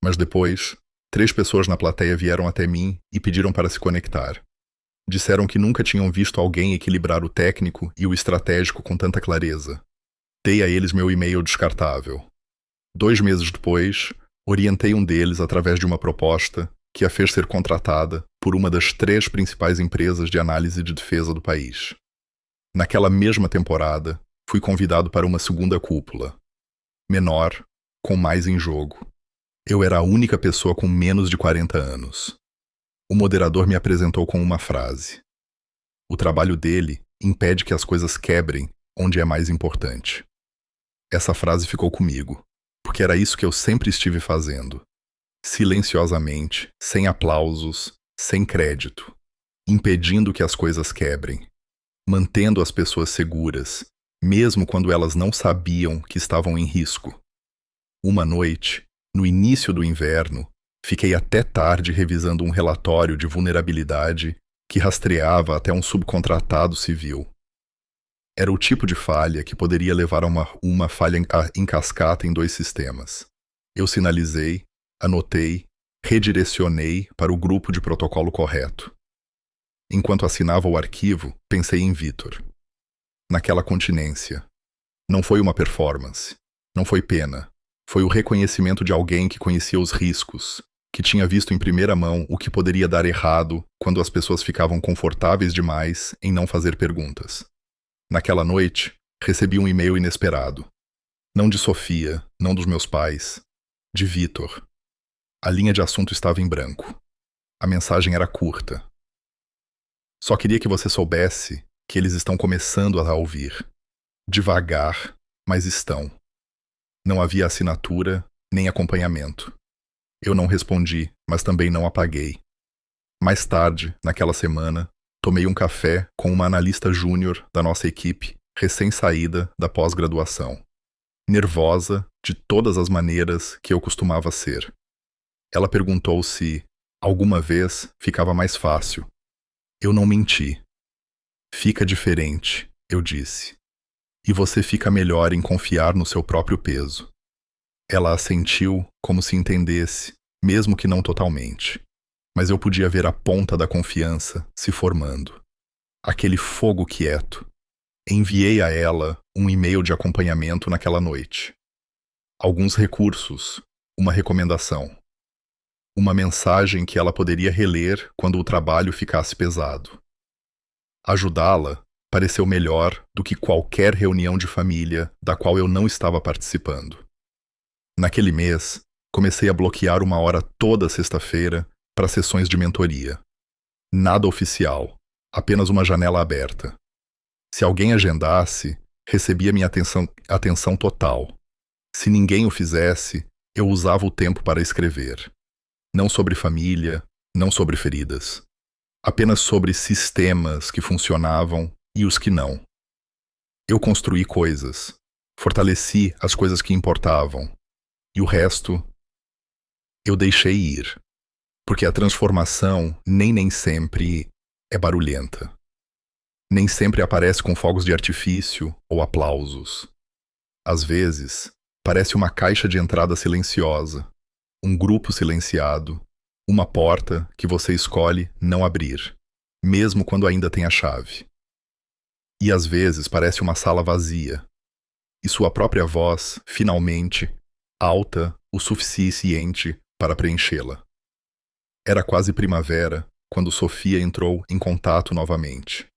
Mas depois, 3 pessoas na plateia vieram até mim e pediram para se conectar. Disseram que nunca tinham visto alguém equilibrar o técnico e o estratégico com tanta clareza. Dei a eles meu e-mail descartável. 2 meses depois, orientei um deles através de uma proposta que a fez ser contratada por uma das 3 principais empresas de análise de defesa do país. Naquela mesma temporada, fui convidado para uma segunda cúpula. Menor, com mais em jogo. Eu era a única pessoa com menos de 40 anos. O moderador me apresentou com uma frase. O trabalho dele impede que as coisas quebrem onde é mais importante. Essa frase ficou comigo, porque era isso que eu sempre estive fazendo. Silenciosamente, sem aplausos, sem crédito, impedindo que as coisas quebrem, mantendo as pessoas seguras, mesmo quando elas não sabiam que estavam em risco. Uma noite, no início do inverno, fiquei até tarde revisando um relatório de vulnerabilidade que rastreava até um subcontratado civil. Era o tipo de falha que poderia levar a uma falha em cascata em 2 sistemas. Eu sinalizei, anotei, redirecionei para o grupo de protocolo correto. Enquanto assinava o arquivo, pensei em Vitor. Naquela continência. Não foi uma performance. Não foi pena. Foi o reconhecimento de alguém que conhecia os riscos, que tinha visto em primeira mão o que poderia dar errado quando as pessoas ficavam confortáveis demais em não fazer perguntas. Naquela noite, recebi um e-mail inesperado. Não de Sofia, não dos meus pais. De Vitor. A linha de assunto estava em branco. A mensagem era curta. Só queria que você soubesse que eles estão começando a ouvir. Devagar, mas estão. Não havia assinatura, nem acompanhamento. Eu não respondi, mas também não apaguei. Mais tarde, naquela semana, tomei um café com uma analista júnior da nossa equipe, recém-saída da pós-graduação. Nervosa, de todas as maneiras que eu costumava ser. Ela perguntou se, alguma vez, ficava mais fácil. Eu não menti. Fica diferente, eu disse. E você fica melhor em confiar no seu próprio peso. Ela assentiu como se entendesse, mesmo que não totalmente. Mas eu podia ver a ponta da confiança se formando. Aquele fogo quieto. Enviei a ela um e-mail de acompanhamento naquela noite. Alguns recursos, uma recomendação. Uma mensagem que ela poderia reler quando o trabalho ficasse pesado. Ajudá-la pareceu melhor do que qualquer reunião de família da qual eu não estava participando. Naquele mês, comecei a bloquear 1 hora toda sexta-feira para sessões de mentoria. Nada oficial, apenas uma janela aberta. Se alguém agendasse, recebia minha atenção total. Se ninguém o fizesse, eu usava o tempo para escrever. Não sobre família, não sobre feridas. Apenas sobre sistemas que funcionavam e os que não. Eu construí coisas, fortaleci as coisas que importavam, e o resto eu deixei ir, porque a transformação nem sempre é barulhenta. Nem sempre aparece com fogos de artifício ou aplausos. Às vezes, parece uma caixa de entrada silenciosa, um grupo silenciado, uma porta que você escolhe não abrir, mesmo quando ainda tem a chave. E às vezes parece uma sala vazia, e sua própria voz, finalmente, alta o suficiente para preenchê-la. Era quase primavera quando Sofia entrou em contato novamente.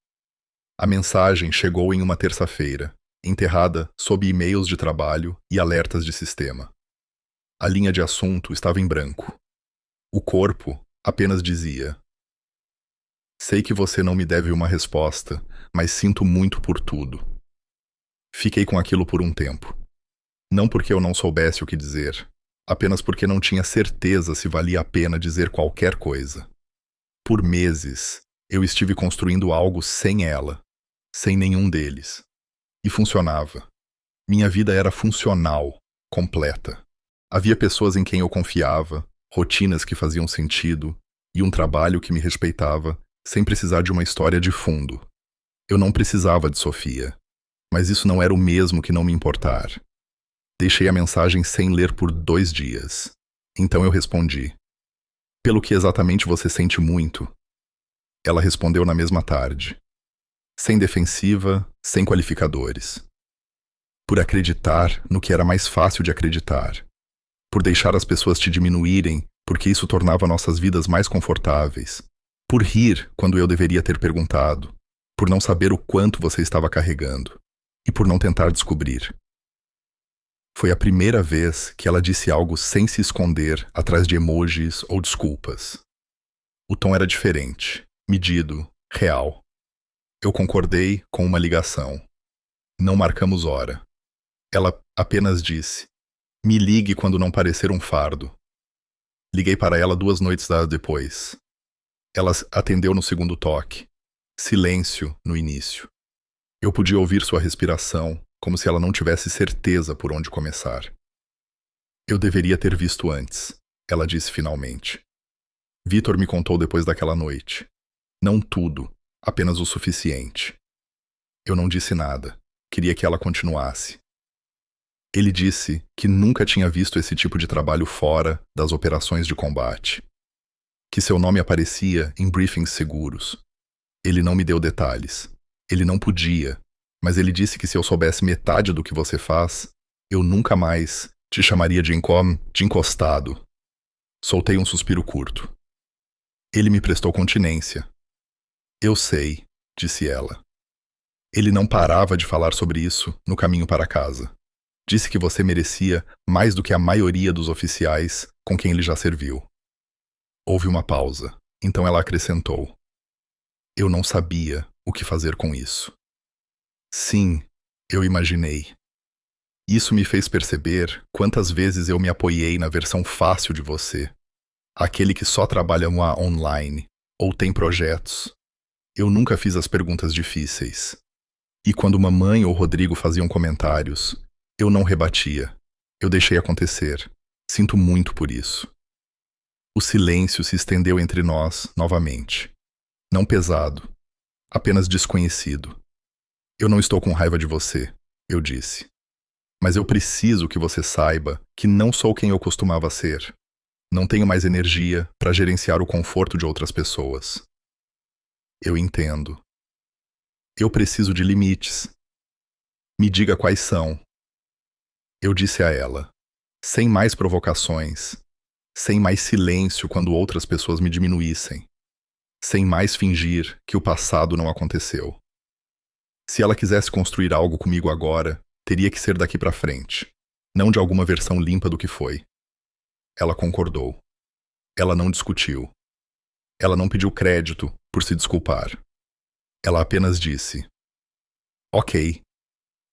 A mensagem chegou em uma terça-feira, enterrada sob e-mails de trabalho e alertas de sistema. A linha de assunto estava em branco. O corpo apenas dizia: sei que você não me deve uma resposta, mas sinto muito por tudo. Fiquei com aquilo por um tempo. Não porque eu não soubesse o que dizer, apenas porque não tinha certeza se valia a pena dizer qualquer coisa. Por meses, eu estive construindo algo sem ela, sem nenhum deles. E funcionava. Minha vida era funcional, completa. Havia pessoas em quem eu confiava, rotinas que faziam sentido e um trabalho que me respeitava, sem precisar de uma história de fundo. Eu não precisava de Sofia, mas isso não era o mesmo que não me importar. Deixei a mensagem sem ler por 2 dias. Então eu respondi: pelo que exatamente você sente muito? Ela respondeu na mesma tarde. Sem defensiva, sem qualificadores. Por acreditar no que era mais fácil de acreditar. Por deixar as pessoas te diminuírem, porque isso tornava nossas vidas mais confortáveis. Por rir quando eu deveria ter perguntado. Por não saber o quanto você estava carregando. E por não tentar descobrir. Foi a primeira vez que ela disse algo sem se esconder atrás de emojis ou desculpas. O tom era diferente, medido, real. Eu concordei com uma ligação. Não marcamos hora. Ela apenas disse: me ligue quando não parecer um fardo. Liguei para ela 2 noites depois. Ela atendeu no segundo toque. Silêncio no início. Eu podia ouvir sua respiração, como se ela não tivesse certeza por onde começar. Eu deveria ter visto antes, ela disse finalmente. Vitor me contou depois daquela noite. Não tudo, apenas o suficiente. Eu não disse nada. Queria que ela continuasse. Ele disse que nunca tinha visto esse tipo de trabalho fora das operações de combate. Que seu nome aparecia em briefings seguros. Ele não me deu detalhes. Ele não podia, mas ele disse que se eu soubesse metade do que você faz, eu nunca mais te chamaria de encostado. Soltei um suspiro curto. Ele me prestou continência. Eu sei, disse ela. Ele não parava de falar sobre isso no caminho para casa. Disse que você merecia mais do que a maioria dos oficiais com quem ele já serviu. Houve uma pausa. Então ela acrescentou: eu não sabia o que fazer com isso. Sim, eu imaginei. Isso me fez perceber quantas vezes eu me apoiei na versão fácil de você. Aquele que só trabalha online, ou tem projetos. Eu nunca fiz as perguntas difíceis. E quando mamãe ou Rodrigo faziam comentários, eu não rebatia. Eu deixei acontecer. Sinto muito por isso. O silêncio se estendeu entre nós novamente. Não pesado, apenas desconhecido. Eu não estou com raiva de você, eu disse. Mas eu preciso que você saiba que não sou quem eu costumava ser. Não tenho mais energia para gerenciar o conforto de outras pessoas. Eu entendo. Eu preciso de limites. Me diga quais são. Eu disse a ela, sem mais provocações, sem mais silêncio quando outras pessoas me diminuíssem, sem mais fingir que o passado não aconteceu. Se ela quisesse construir algo comigo agora, teria que ser daqui para frente, não de alguma versão limpa do que foi. Ela concordou. Ela não discutiu. Ela não pediu crédito por se desculpar. Ela apenas disse: ok,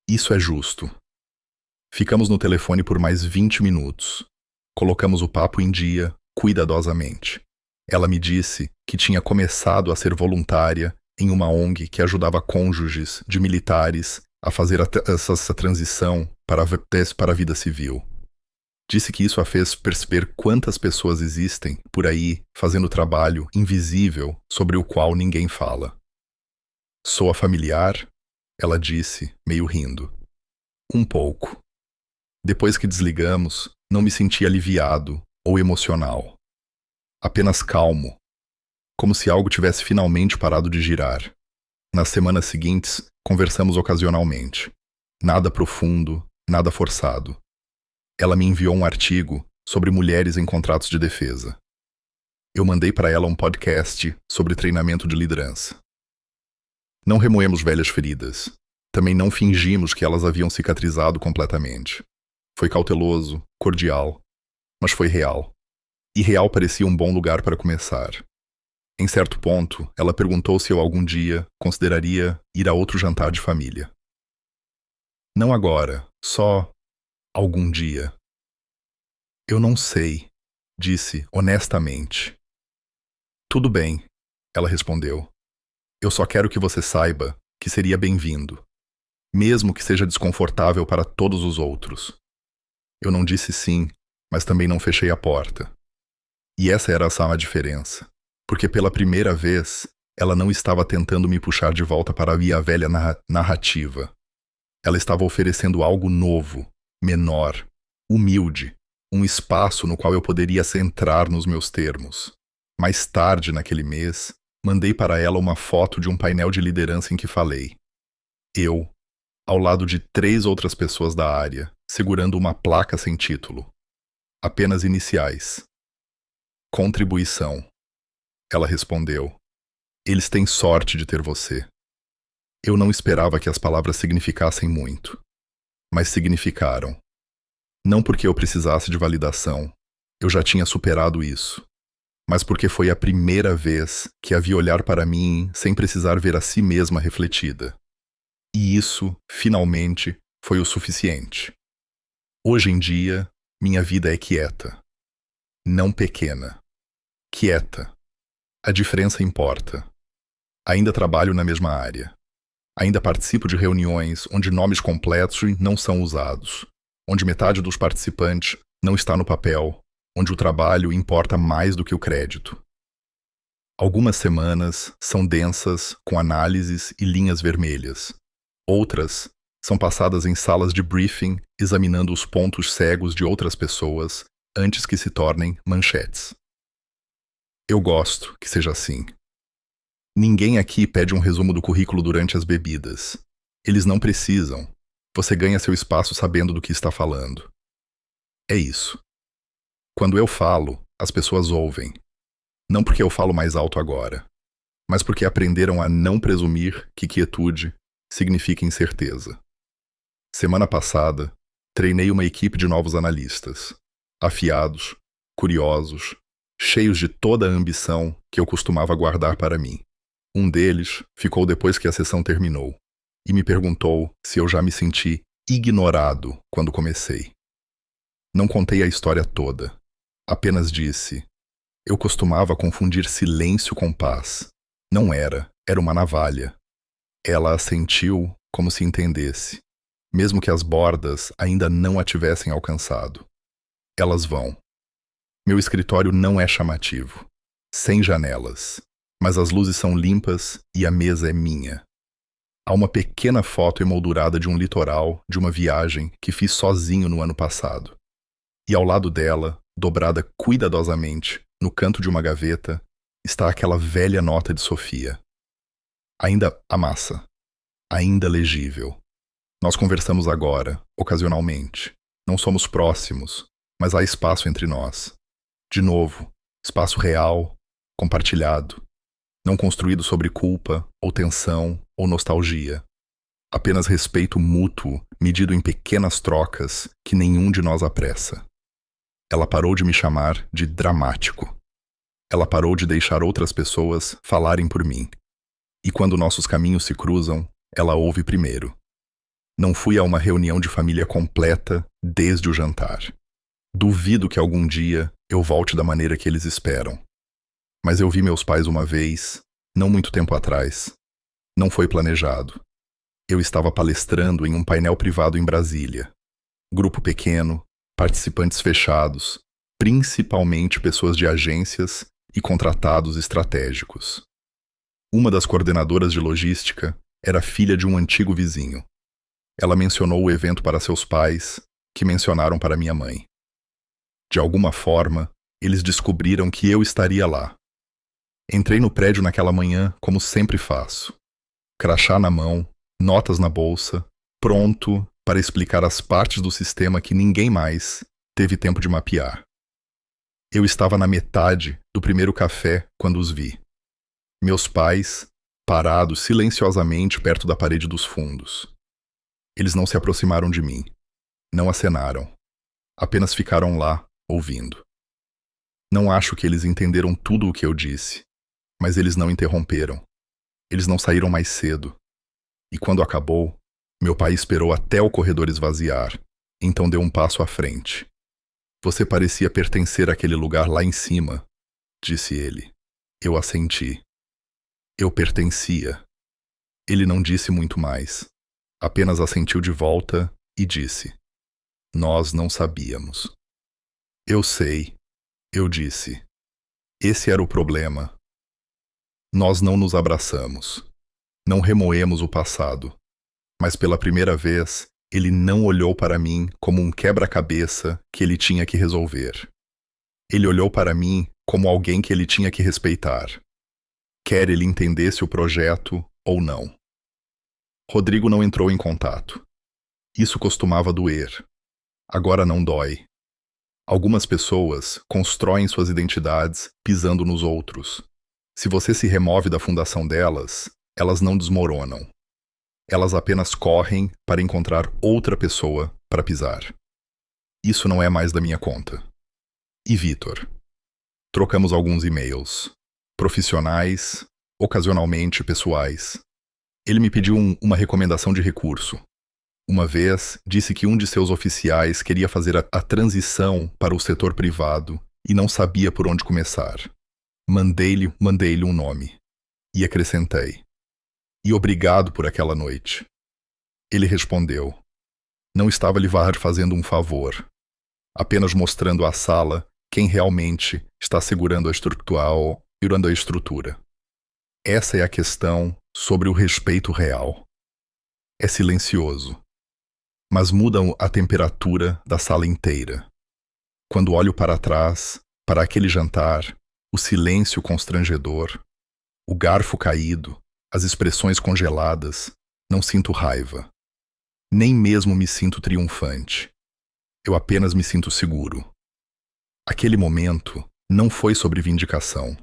isso é justo. Ficamos no telefone por mais 20 minutos. Colocamos o papo em dia, cuidadosamente. Ela me disse que tinha começado a ser voluntária em uma ONG que ajudava cônjuges de militares a fazer essa transição para a vida civil. Disse que isso a fez perceber quantas pessoas existem por aí fazendo trabalho invisível sobre o qual ninguém fala. Soa familiar? Ela disse, meio rindo. Um pouco. Depois que desligamos, não me senti aliviado ou emocional. Apenas calmo, como se algo tivesse finalmente parado de girar. Nas semanas seguintes, conversamos ocasionalmente. Nada profundo, nada forçado. Ela me enviou um artigo sobre mulheres em contratos de defesa. Eu mandei para ela um podcast sobre treinamento de liderança. Não remoemos velhas feridas. Também não fingimos que elas haviam cicatrizado completamente. Foi cauteloso, cordial, mas foi real. E real parecia um bom lugar para começar. Em certo ponto, ela perguntou se eu algum dia consideraria ir a outro jantar de família. Não agora, só algum dia. Eu não sei, disse honestamente. Tudo bem, ela respondeu. Eu só quero que você saiba que seria bem-vindo, mesmo que seja desconfortável para todos os outros. Eu não disse sim, mas também não fechei a porta. E essa era só a diferença, porque pela primeira vez, ela não estava tentando me puxar de volta para a velha narrativa. Ela estava oferecendo algo novo, menor, humilde, um espaço no qual eu poderia centrar nos meus termos. Mais tarde, naquele mês, mandei para ela uma foto de um painel de liderança em que falei. Eu, ao lado de 3 outras pessoas da área, segurando uma placa sem título. Apenas iniciais. Contribuição. Ela respondeu. Eles têm sorte de ter você. Eu não esperava que as palavras significassem muito, mas significaram. Não porque eu precisasse de validação, eu já tinha superado isso, mas porque foi a primeira vez que a vi olhar para mim sem precisar ver a si mesma refletida. E isso, finalmente, foi o suficiente. Hoje em dia, minha vida é quieta. Não pequena. Quieta. A diferença importa. Ainda trabalho na mesma área. Ainda participo de reuniões onde nomes completos não são usados, onde metade dos participantes não está no papel, onde o trabalho importa mais do que o crédito. Algumas semanas são densas com análises e linhas vermelhas. Outras são passadas em salas de briefing examinando os pontos cegos de outras pessoas antes que se tornem manchetes. Eu gosto que seja assim. Ninguém aqui pede um resumo do currículo durante as bebidas. Eles não precisam. Você ganha seu espaço sabendo do que está falando. É isso. Quando eu falo, as pessoas ouvem. Não porque eu falo mais alto agora, mas porque aprenderam a não presumir que quietude significa incerteza. Semana passada, treinei uma equipe de novos analistas, afiados, curiosos, cheios de toda a ambição que eu costumava guardar para mim. Um deles ficou depois que a sessão terminou e me perguntou se eu já me senti ignorado quando comecei. Não contei a história toda. Apenas disse: eu costumava confundir silêncio com paz. Não era uma navalha. Ela assentiu como se entendesse, mesmo que as bordas ainda não a tivessem alcançado. Elas vão. Meu escritório não é chamativo, sem janelas. Mas as luzes são limpas e a mesa é minha. Há uma pequena foto emoldurada de um litoral de uma viagem que fiz sozinho no ano passado. E ao lado dela, dobrada cuidadosamente, no canto de uma gaveta, está aquela velha nota de Sofia. Ainda a massa. Ainda legível. Nós conversamos agora, ocasionalmente. Não somos próximos, mas há espaço entre nós. De novo, espaço real, compartilhado. Não construído sobre culpa, ou tensão, ou nostalgia. Apenas respeito mútuo, medido em pequenas trocas que nenhum de nós apressa. Ela parou de me chamar de dramático. Ela parou de deixar outras pessoas falarem por mim. E quando nossos caminhos se cruzam, ela ouve primeiro. Não fui a uma reunião de família completa desde o jantar. Duvido que algum dia eu volte da maneira que eles esperam. Mas eu vi meus pais uma vez, não muito tempo atrás. Não foi planejado. Eu estava palestrando em um painel privado em Brasília. Grupo pequeno, participantes fechados, principalmente pessoas de agências e contratados estratégicos. Uma das coordenadoras de logística era filha de um antigo vizinho. Ela mencionou o evento para seus pais, que mencionaram para minha mãe. De alguma forma, eles descobriram que eu estaria lá. Entrei no prédio naquela manhã como sempre faço. Crachá na mão, notas na bolsa, pronto para explicar as partes do sistema que ninguém mais teve tempo de mapear. Eu estava na metade do primeiro café quando os vi. Meus pais, parados silenciosamente perto da parede dos fundos. Eles não se aproximaram de mim, não acenaram, apenas ficaram lá, ouvindo. Não acho que eles entenderam tudo o que eu disse, mas eles não interromperam. Eles não saíram mais cedo. E quando acabou, meu pai esperou até o corredor esvaziar, então deu um passo à frente. Você parecia pertencer àquele lugar lá em cima, disse ele. Eu assenti. Eu pertencia. Ele não disse muito mais. Apenas assentiu de volta e disse: Nós não sabíamos. Eu sei, eu disse. Esse era o problema. Nós não nos abraçamos. Não remoemos o passado. Mas pela primeira vez, ele não olhou para mim como um quebra-cabeça que ele tinha que resolver. Ele olhou para mim como alguém que ele tinha que respeitar. Quer ele entendesse o projeto ou não. Rodrigo não entrou em contato. Isso costumava doer. Agora não dói. Algumas pessoas constroem suas identidades pisando nos outros. Se você se remove da fundação delas, elas não desmoronam. Elas apenas correm para encontrar outra pessoa para pisar. Isso não é mais da minha conta. E Vitor? Trocamos alguns e-mails. Profissionais, ocasionalmente pessoais. Ele me pediu uma recomendação de recurso. Uma vez, disse que um de seus oficiais queria fazer a transição para o setor privado e não sabia por onde começar. Mandei-lhe um nome. E acrescentei: E obrigado por aquela noite. Ele respondeu: Não estava lhe fazendo um favor, apenas mostrando à sala quem realmente está segurando a estrutura. Essa é a questão sobre o respeito real. É silencioso, mas muda a temperatura da sala inteira. Quando olho para trás, para aquele jantar, o silêncio constrangedor, o garfo caído, as expressões congeladas, não sinto raiva. Nem mesmo me sinto triunfante. Eu apenas me sinto seguro. Aquele momento não foi sobre vindicação.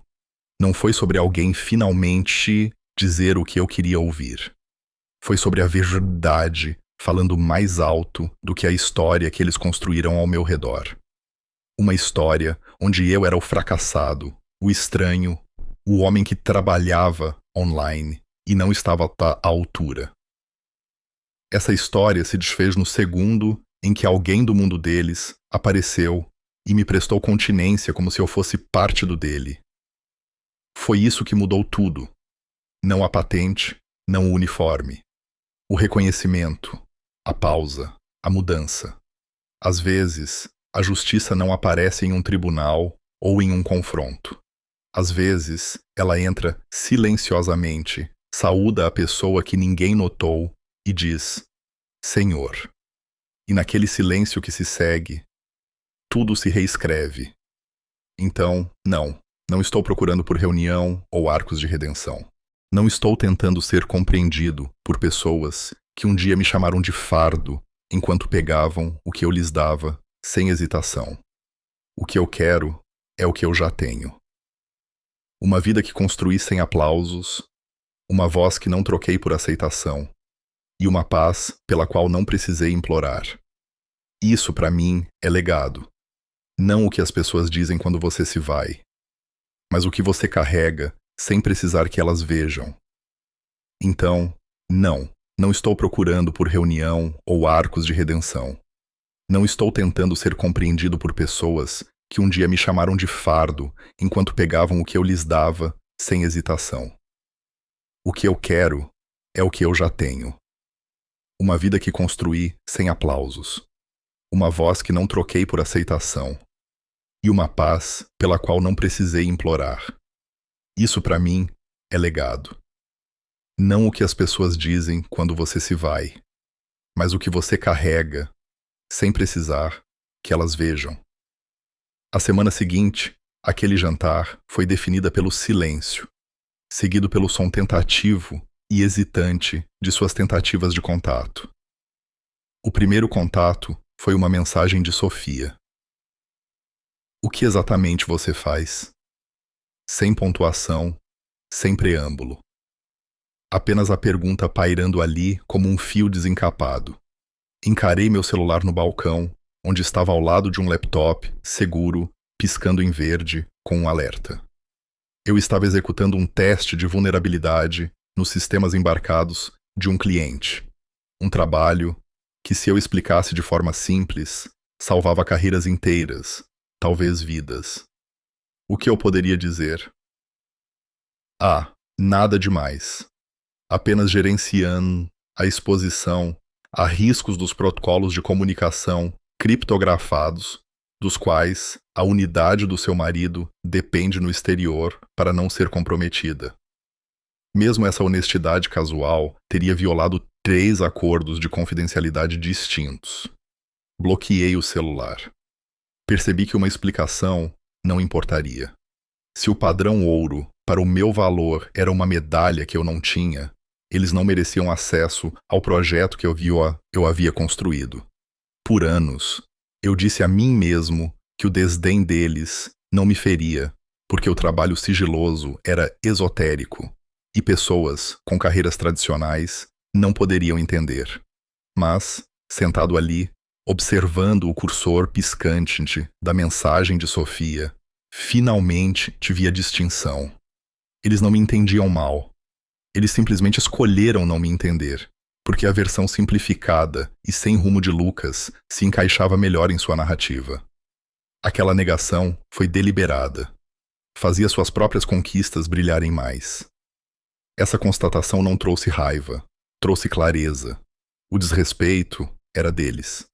Não foi sobre alguém finalmente dizer o que eu queria ouvir. Foi sobre a verdade falando mais alto do que a história que eles construíram ao meu redor. Uma história onde eu era o fracassado, o estranho, o homem que trabalhava online e não estava à altura. Essa história se desfez no segundo em que alguém do mundo deles apareceu e me prestou continência como se eu fosse parte do dele. Foi isso que mudou tudo. Não a patente, não o uniforme. O reconhecimento, a pausa, a mudança. Às vezes, a justiça não aparece em um tribunal ou em um confronto. Às vezes, ela entra silenciosamente, saúda a pessoa que ninguém notou e diz: Senhor. E naquele silêncio que se segue, tudo se reescreve. Então, não estou procurando por reunião ou arcos de redenção. Não estou tentando ser compreendido por pessoas que um dia me chamaram de fardo enquanto pegavam o que eu lhes dava sem hesitação. O que eu quero é o que eu já tenho. Uma vida que construí sem aplausos, uma voz que não troquei por aceitação, e uma paz pela qual não precisei implorar. Isso, para mim, é legado. Não o que as pessoas dizem quando você se vai, mas o que você carrega sem precisar que elas vejam. Então, não estou procurando por reunião ou arcos de redenção. Não estou tentando ser compreendido por pessoas que um dia me chamaram de fardo enquanto pegavam o que eu lhes dava sem hesitação. O que eu quero é o que eu já tenho. Uma vida que construí sem aplausos. Uma voz que não troquei por aceitação. E uma paz pela qual não precisei implorar. Isso, para mim, é legado. Não o que as pessoas dizem quando você se vai, mas o que você carrega, sem precisar que elas vejam. A semana seguinte, aquele jantar foi definida pelo silêncio, seguido pelo som tentativo e hesitante de suas tentativas de contato. O primeiro contato foi uma mensagem de Sofia. O que exatamente você faz? Sem pontuação, sem preâmbulo. Apenas a pergunta pairando ali como um fio desencapado. Encarei meu celular no balcão, onde estava ao lado de um laptop, seguro, piscando em verde, com um alerta. Eu estava executando um teste de vulnerabilidade nos sistemas embarcados de um cliente. Um trabalho que, se eu explicasse de forma simples, salvava carreiras inteiras, talvez vidas. O que eu poderia dizer? Nada demais. Apenas gerenciando a exposição a riscos dos protocolos de comunicação criptografados, dos quais a unidade do seu marido depende no exterior para não ser comprometida. Mesmo essa honestidade casual teria violado 3 acordos de confidencialidade distintos. Bloqueei o celular. Percebi que uma explicação não importaria. Se o padrão ouro para o meu valor era uma medalha que eu não tinha, eles não mereciam acesso ao projeto que eu havia construído. Por anos, eu disse a mim mesmo que o desdém deles não me feria, porque o trabalho sigiloso era esotérico e pessoas com carreiras tradicionais não poderiam entender. Mas, sentado ali, observando o cursor piscante da mensagem de Sofia, finalmente tive a distinção. Eles não me entendiam mal. Eles simplesmente escolheram não me entender, porque a versão simplificada e sem rumo de Lucas se encaixava melhor em sua narrativa. Aquela negação foi deliberada. Fazia suas próprias conquistas brilharem mais. Essa constatação não trouxe raiva, trouxe clareza. O desrespeito era deles.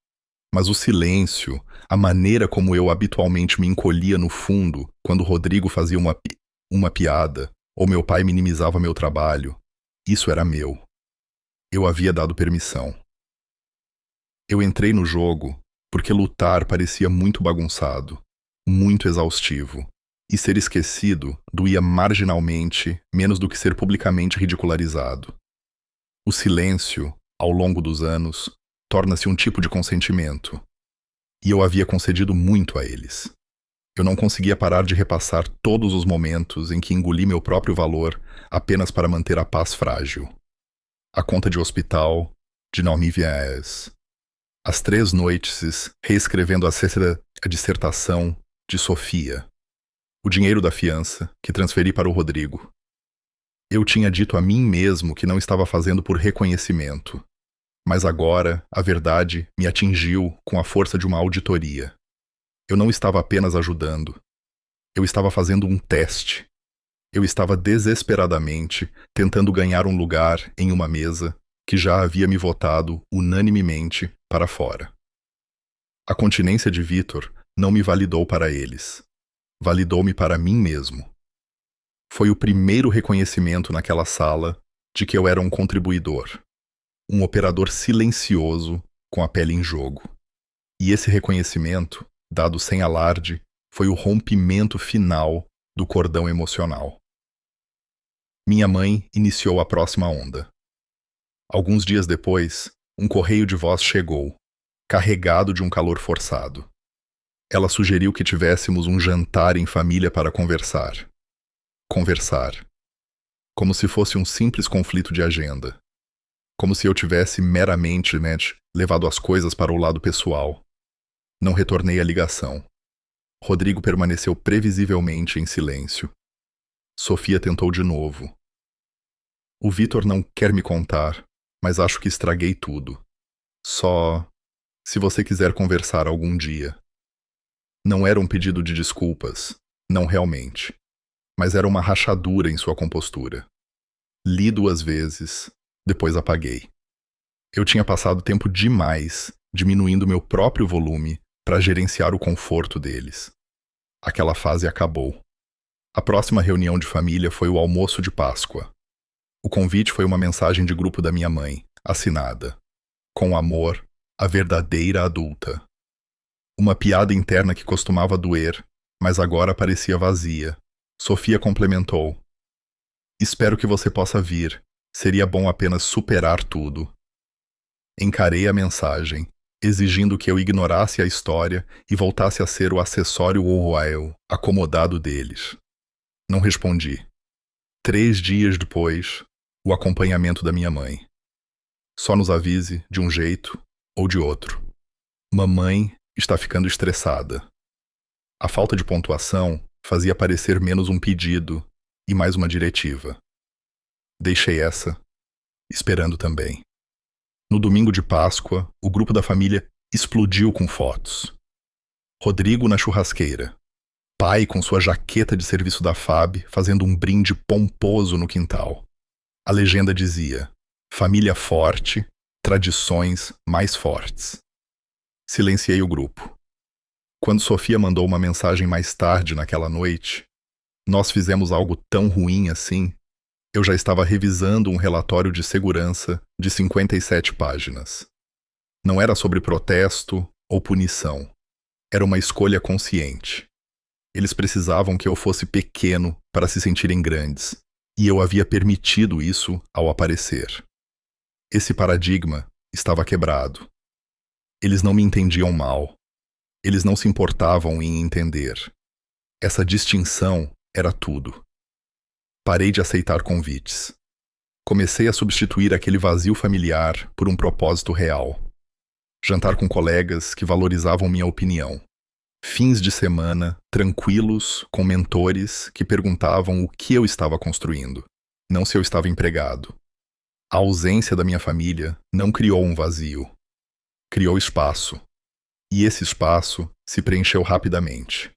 Mas o silêncio, a maneira como eu habitualmente me encolhia no fundo quando Rodrigo fazia uma piada, ou meu pai minimizava meu trabalho, isso era meu. Eu havia dado permissão. Eu entrei no jogo porque lutar parecia muito bagunçado, muito exaustivo, e ser esquecido doía marginalmente menos do que ser publicamente ridicularizado. O silêncio, ao longo dos anos, torna-se um tipo de consentimento, e eu havia concedido muito a eles. Eu não conseguia parar de repassar todos os momentos em que engoli meu próprio valor apenas para manter a paz frágil. A conta de hospital de Naomi Vies. As 3 noites reescrevendo a dissertação de Sofia. O dinheiro da fiança que transferi para o Rodrigo. Eu tinha dito a mim mesmo que não estava fazendo por reconhecimento. Mas agora, a verdade me atingiu com a força de uma auditoria. Eu não estava apenas ajudando. Eu estava fazendo um teste. Eu estava desesperadamente tentando ganhar um lugar em uma mesa que já havia me votado unanimemente para fora. A continência de Vitor não me validou para eles. Validou-me para mim mesmo. Foi o primeiro reconhecimento naquela sala de que eu era um contribuidor. Um operador silencioso com a pele em jogo. E esse reconhecimento, dado sem alarde, foi o rompimento final do cordão emocional. Minha mãe iniciou a próxima onda. Alguns dias depois, um correio de voz chegou, carregado de um calor forçado. Ela sugeriu que tivéssemos um jantar em família para conversar. Conversar. Como se fosse um simples conflito de agenda. Como se eu tivesse meramente levado as coisas para o lado pessoal. Não retornei a ligação. Rodrigo permaneceu previsivelmente em silêncio. Sofia tentou de novo. O Vitor não quer me contar, mas acho que estraguei tudo. Só se você quiser conversar algum dia. Não era um pedido de desculpas, não realmente, mas era uma rachadura em sua compostura. Li 2 vezes, depois apaguei. Eu tinha passado tempo demais diminuindo meu próprio volume para gerenciar o conforto deles. Aquela fase acabou. A próxima reunião de família foi o almoço de Páscoa. O convite foi uma mensagem de grupo da minha mãe, assinada. Com amor, a verdadeira adulta. Uma piada interna que costumava doer, mas agora parecia vazia. Sofia complementou. Espero que você possa vir. Seria bom apenas superar tudo. Encarei a mensagem exigindo que eu ignorasse a história e voltasse a ser o acessório Orwell acomodado deles. Não respondi. 3 dias depois, o acompanhamento da minha mãe. Só nos avise de um jeito ou de outro. Mamãe está ficando estressada. A falta de pontuação fazia parecer menos um pedido e mais uma diretiva. Deixei essa, esperando também. No domingo de Páscoa, o grupo da família explodiu com fotos. Rodrigo na churrasqueira. Pai com sua jaqueta de serviço da FAB fazendo um brinde pomposo no quintal. A legenda dizia: família forte, tradições mais fortes. Silenciei o grupo. Quando Sofia mandou uma mensagem mais tarde naquela noite, nós fizemos algo tão ruim assim, eu já estava revisando um relatório de segurança de 57 páginas. Não era sobre protesto ou punição. Era uma escolha consciente. Eles precisavam que eu fosse pequeno para se sentirem grandes, e eu havia permitido isso ao aparecer. Esse paradigma estava quebrado. Eles não me entendiam mal. Eles não se importavam em entender. Essa distinção era tudo. Parei de aceitar convites. Comecei a substituir aquele vazio familiar por um propósito real. Jantar com colegas que valorizavam minha opinião. Fins de semana, tranquilos, com mentores que perguntavam o que eu estava construindo, não se eu estava empregado. A ausência da minha família não criou um vazio. Criou espaço. E esse espaço se preencheu rapidamente.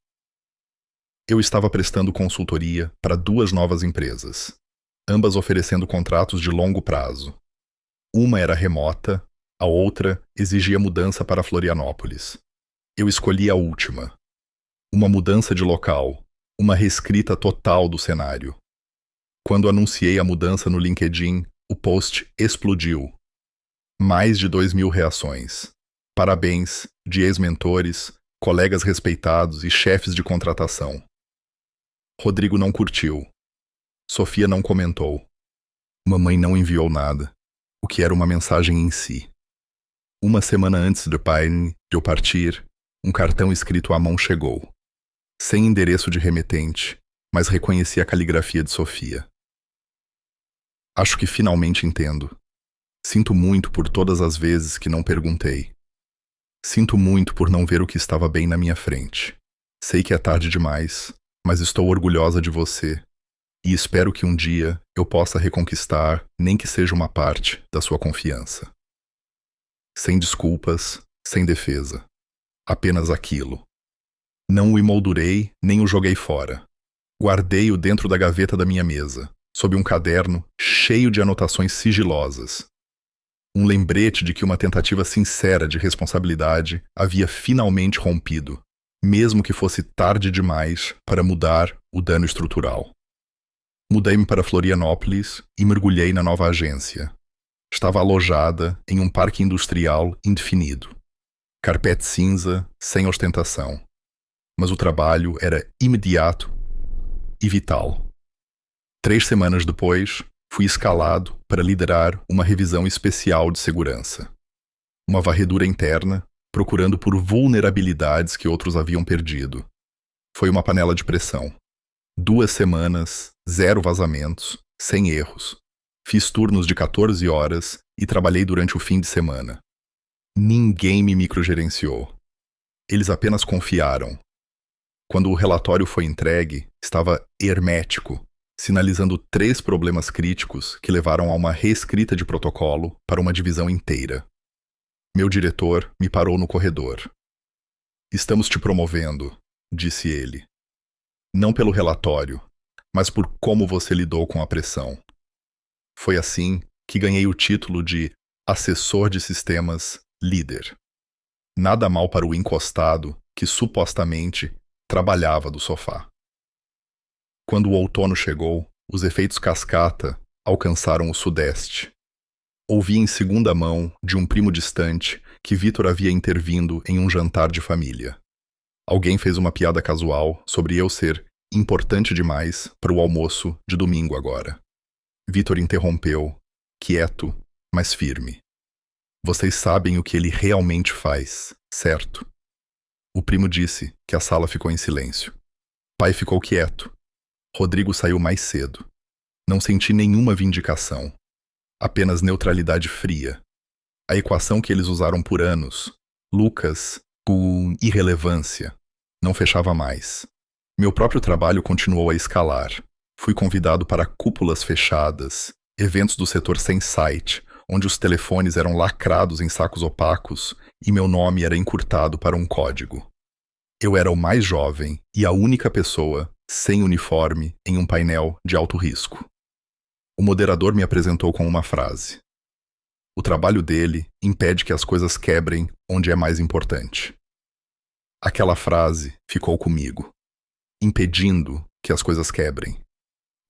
Eu estava prestando consultoria para 2 novas empresas, ambas oferecendo contratos de longo prazo. Uma era remota, a outra exigia mudança para Florianópolis. Eu escolhi a última. Uma mudança de local, uma reescrita total do cenário. Quando anunciei a mudança no LinkedIn, o post explodiu. Mais de 2.000 reações. Parabéns de ex-mentores, colegas respeitados e chefes de contratação. Rodrigo não curtiu. Sofia não comentou. Mamãe não enviou nada, o que era uma mensagem em si. Uma semana antes de eu partir, um cartão escrito à mão chegou. Sem endereço de remetente, mas reconheci a caligrafia de Sofia. Acho que finalmente entendo. Sinto muito por todas as vezes que não perguntei. Sinto muito por não ver o que estava bem na minha frente. Sei que é tarde demais, mas estou orgulhosa de você e espero que um dia eu possa reconquistar, nem que seja uma parte, da sua confiança. Sem desculpas, sem defesa. Apenas aquilo. Não o emoldurei, nem o joguei fora. Guardei-o dentro da gaveta da minha mesa, sob um caderno cheio de anotações sigilosas. Um lembrete de que uma tentativa sincera de responsabilidade havia finalmente rompido, mesmo que fosse tarde demais para mudar o dano estrutural. Mudei-me para Florianópolis e mergulhei na nova agência. Estava alojada em um parque industrial indefinido. Carpete cinza, sem ostentação. Mas o trabalho era imediato e vital. 3 semanas depois, fui escalado para liderar uma revisão especial de segurança. Uma varredura interna, procurando por vulnerabilidades que outros haviam perdido. Foi uma panela de pressão. 2 semanas, 0 vazamentos, sem erros. Fiz turnos de 14 horas e trabalhei durante o fim de semana. Ninguém me microgerenciou. Eles apenas confiaram. Quando o relatório foi entregue, estava hermético, sinalizando 3 problemas críticos que levaram a uma reescrita de protocolo para uma divisão inteira. Meu diretor me parou no corredor. Estamos te promovendo, disse ele. Não pelo relatório, mas por como você lidou com a pressão. Foi assim que ganhei o título de Assessor de Sistemas Líder. Nada mal para o encostado que supostamente trabalhava do sofá. Quando o outono chegou, os efeitos cascata alcançaram o sudeste. Ouvi em segunda mão, de um primo distante, que Vitor havia intervindo em um jantar de família. Alguém fez uma piada casual sobre eu ser importante demais para o almoço de domingo agora. Vitor interrompeu, quieto, mas firme. Vocês sabem o que ele realmente faz, certo? O primo disse que a sala ficou em silêncio. Pai ficou quieto. Rodrigo saiu mais cedo. Não senti nenhuma vindicação. Apenas neutralidade fria. A equação que eles usaram por anos, Lucas, com irrelevância, não fechava mais. Meu próprio trabalho continuou a escalar. Fui convidado para cúpulas fechadas, eventos do setor sem site, onde os telefones eram lacrados em sacos opacos e meu nome era encurtado para um código. Eu era o mais jovem e a única pessoa sem uniforme em um painel de alto risco. O moderador me apresentou com uma frase. O trabalho dele impede que as coisas quebrem onde é mais importante. Aquela frase ficou comigo, impedindo que as coisas quebrem,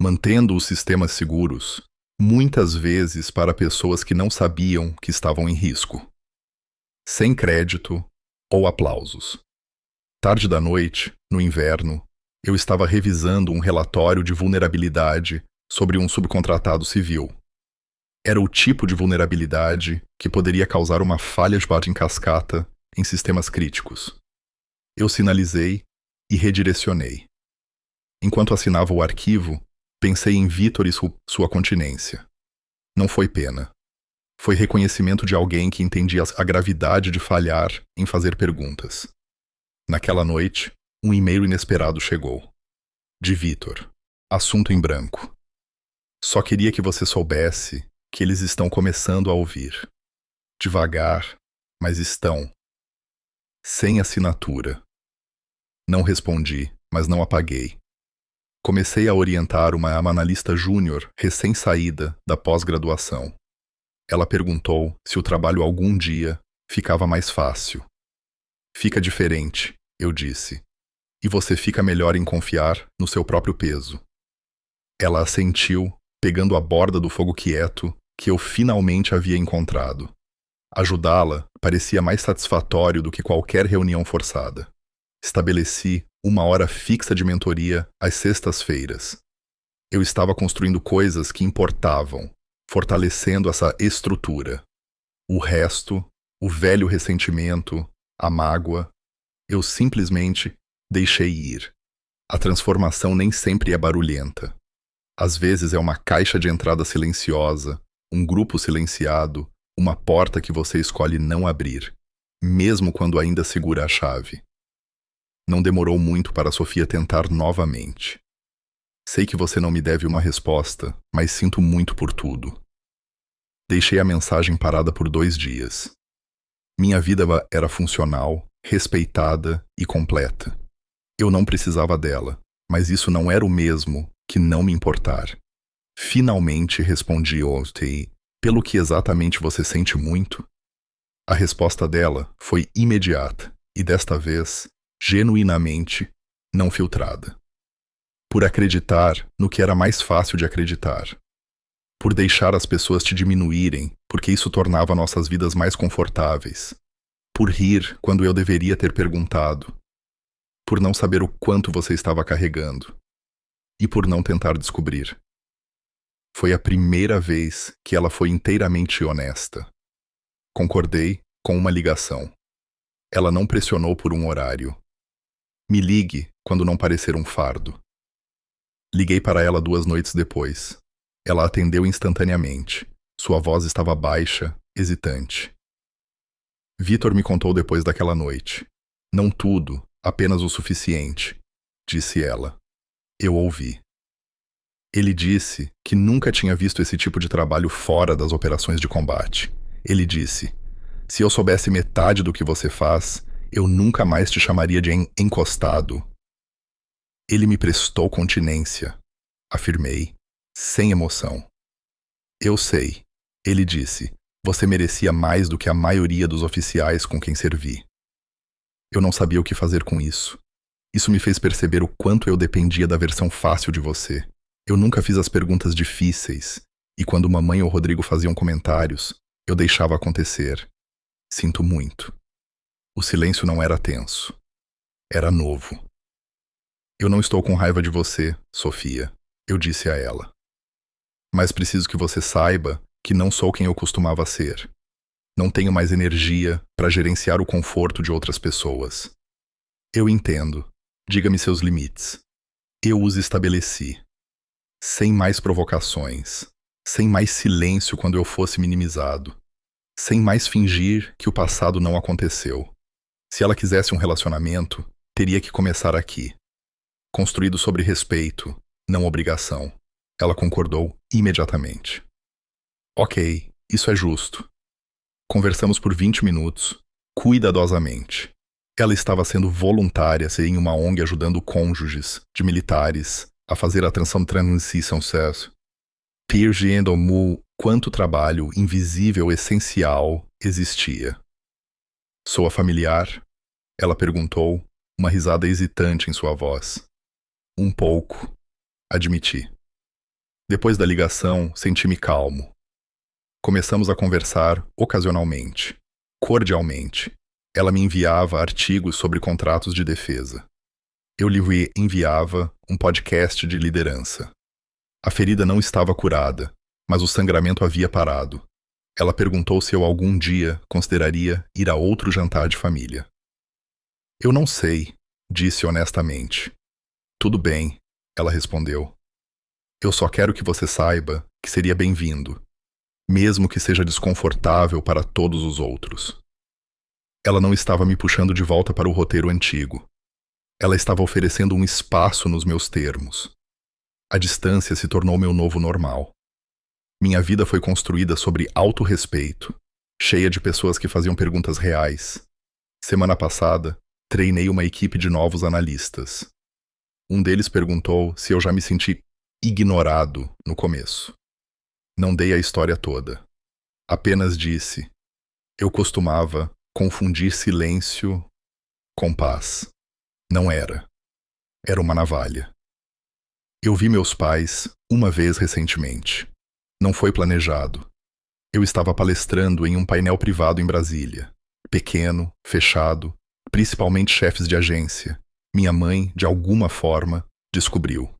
mantendo os sistemas seguros, muitas vezes para pessoas que não sabiam que estavam em risco, sem crédito ou aplausos. Tarde da noite, no inverno, eu estava revisando um relatório de vulnerabilidade sobre um subcontratado civil. Era o tipo de vulnerabilidade que poderia causar uma falha de base em cascata em sistemas críticos. Eu sinalizei e redirecionei. Enquanto assinava o arquivo, pensei em Vitor e sua continência. Não foi pena. Foi reconhecimento de alguém que entendia a gravidade de falhar em fazer perguntas. Naquela noite, um e-mail inesperado chegou. De Vitor. Assunto em branco. Só queria que você soubesse que eles estão começando a ouvir. Devagar, mas estão. Sem assinatura. Não respondi, mas não apaguei. Comecei a orientar uma analista júnior recém-saída da pós-graduação. Ela perguntou se o trabalho algum dia ficava mais fácil. Fica diferente, eu disse. E você fica melhor em confiar no seu próprio peso. Ela assentiu, pegando a borda do fogo quieto que eu finalmente havia encontrado. Ajudá-la parecia mais satisfatório do que qualquer reunião forçada. Estabeleci uma hora fixa de mentoria às sextas-feiras. Eu estava construindo coisas que importavam, fortalecendo essa estrutura. O resto, o velho ressentimento, a mágoa, eu simplesmente deixei ir. A transformação nem sempre é barulhenta. Às vezes é uma caixa de entrada silenciosa, um grupo silenciado, uma porta que você escolhe não abrir, mesmo quando ainda segura a chave. Não demorou muito para Sofia tentar novamente. Sei que você não me deve uma resposta, mas sinto muito por tudo. Deixei a mensagem parada por 2 dias. Minha vida era funcional, respeitada e completa. Eu não precisava dela, mas isso não era o mesmo que não me importar. Finalmente respondi ontem, pelo que exatamente você sente muito? A resposta dela foi imediata e desta vez, genuinamente, não filtrada. Por acreditar no que era mais fácil de acreditar. Por deixar as pessoas te diminuírem, porque isso tornava nossas vidas mais confortáveis. Por rir quando eu deveria ter perguntado. Por não saber o quanto você estava carregando. E por não tentar descobrir. Foi a primeira vez que ela foi inteiramente honesta. Concordei com uma ligação. Ela não pressionou por um horário. Me ligue quando não parecer um fardo. Liguei para ela 2 noites depois. Ela atendeu instantaneamente. Sua voz estava baixa, hesitante. Vitor me contou depois daquela noite. Não tudo, apenas o suficiente, disse ela. Eu ouvi. Ele disse que nunca tinha visto esse tipo de trabalho fora das operações de combate. Ele disse, se eu soubesse metade do que você faz, eu nunca mais te chamaria de encostado. Ele me prestou continência, afirmei, sem emoção. Eu sei, ele disse, você merecia mais do que a maioria dos oficiais com quem servi. Eu não sabia o que fazer com isso. Isso me fez perceber o quanto eu dependia da versão fácil de você. Eu nunca fiz as perguntas difíceis, e quando mamãe ou Rodrigo faziam comentários, eu deixava acontecer. Sinto muito. O silêncio não era tenso. Era novo. Eu não estou com raiva de você, Sofia, eu disse a ela. Mas preciso que você saiba que não sou quem eu costumava ser. Não tenho mais energia para gerenciar o conforto de outras pessoas. Eu entendo. Diga-me seus limites. Eu os estabeleci. Sem mais provocações. Sem mais silêncio quando eu fosse minimizado. Sem mais fingir que o passado não aconteceu. Se ela quisesse um relacionamento, teria que começar aqui. Construído sobre respeito, não obrigação. Ela concordou imediatamente. Ok, isso é justo. Conversamos por 20 minutos, cuidadosamente. Ela estava sendo voluntária em uma ONG ajudando cônjuges de militares a fazer a transição sucesso. Percebendo quanto trabalho invisível essencial existia. Soa familiar? Ela perguntou, uma risada hesitante em sua voz. Um pouco, admiti. Depois da ligação, senti-me calmo. Começamos a conversar ocasionalmente, cordialmente. Ela me enviava artigos sobre contratos de defesa. Eu lhe enviava um podcast de liderança. A ferida não estava curada, mas o sangramento havia parado. Ela perguntou se eu algum dia consideraria ir a outro jantar de família. Eu não sei, disse honestamente. Tudo bem, ela respondeu. Eu só quero que você saiba que seria bem-vindo, mesmo que seja desconfortável para todos os outros. Ela não estava me puxando de volta para o roteiro antigo. Ela estava oferecendo um espaço nos meus termos. A distância se tornou meu novo normal. Minha vida foi construída sobre autorrespeito, cheia de pessoas que faziam perguntas reais. Semana passada, treinei uma equipe de novos analistas. Um deles perguntou se eu já me senti ignorado no começo. Não dei a história toda. Apenas disse: eu costumava confundir silêncio com paz. Não era. Era uma navalha. Eu vi meus pais uma vez recentemente. Não foi planejado. Eu estava palestrando em um painel privado em Brasília. Pequeno, fechado, principalmente chefes de agência. Minha mãe, de alguma forma, descobriu.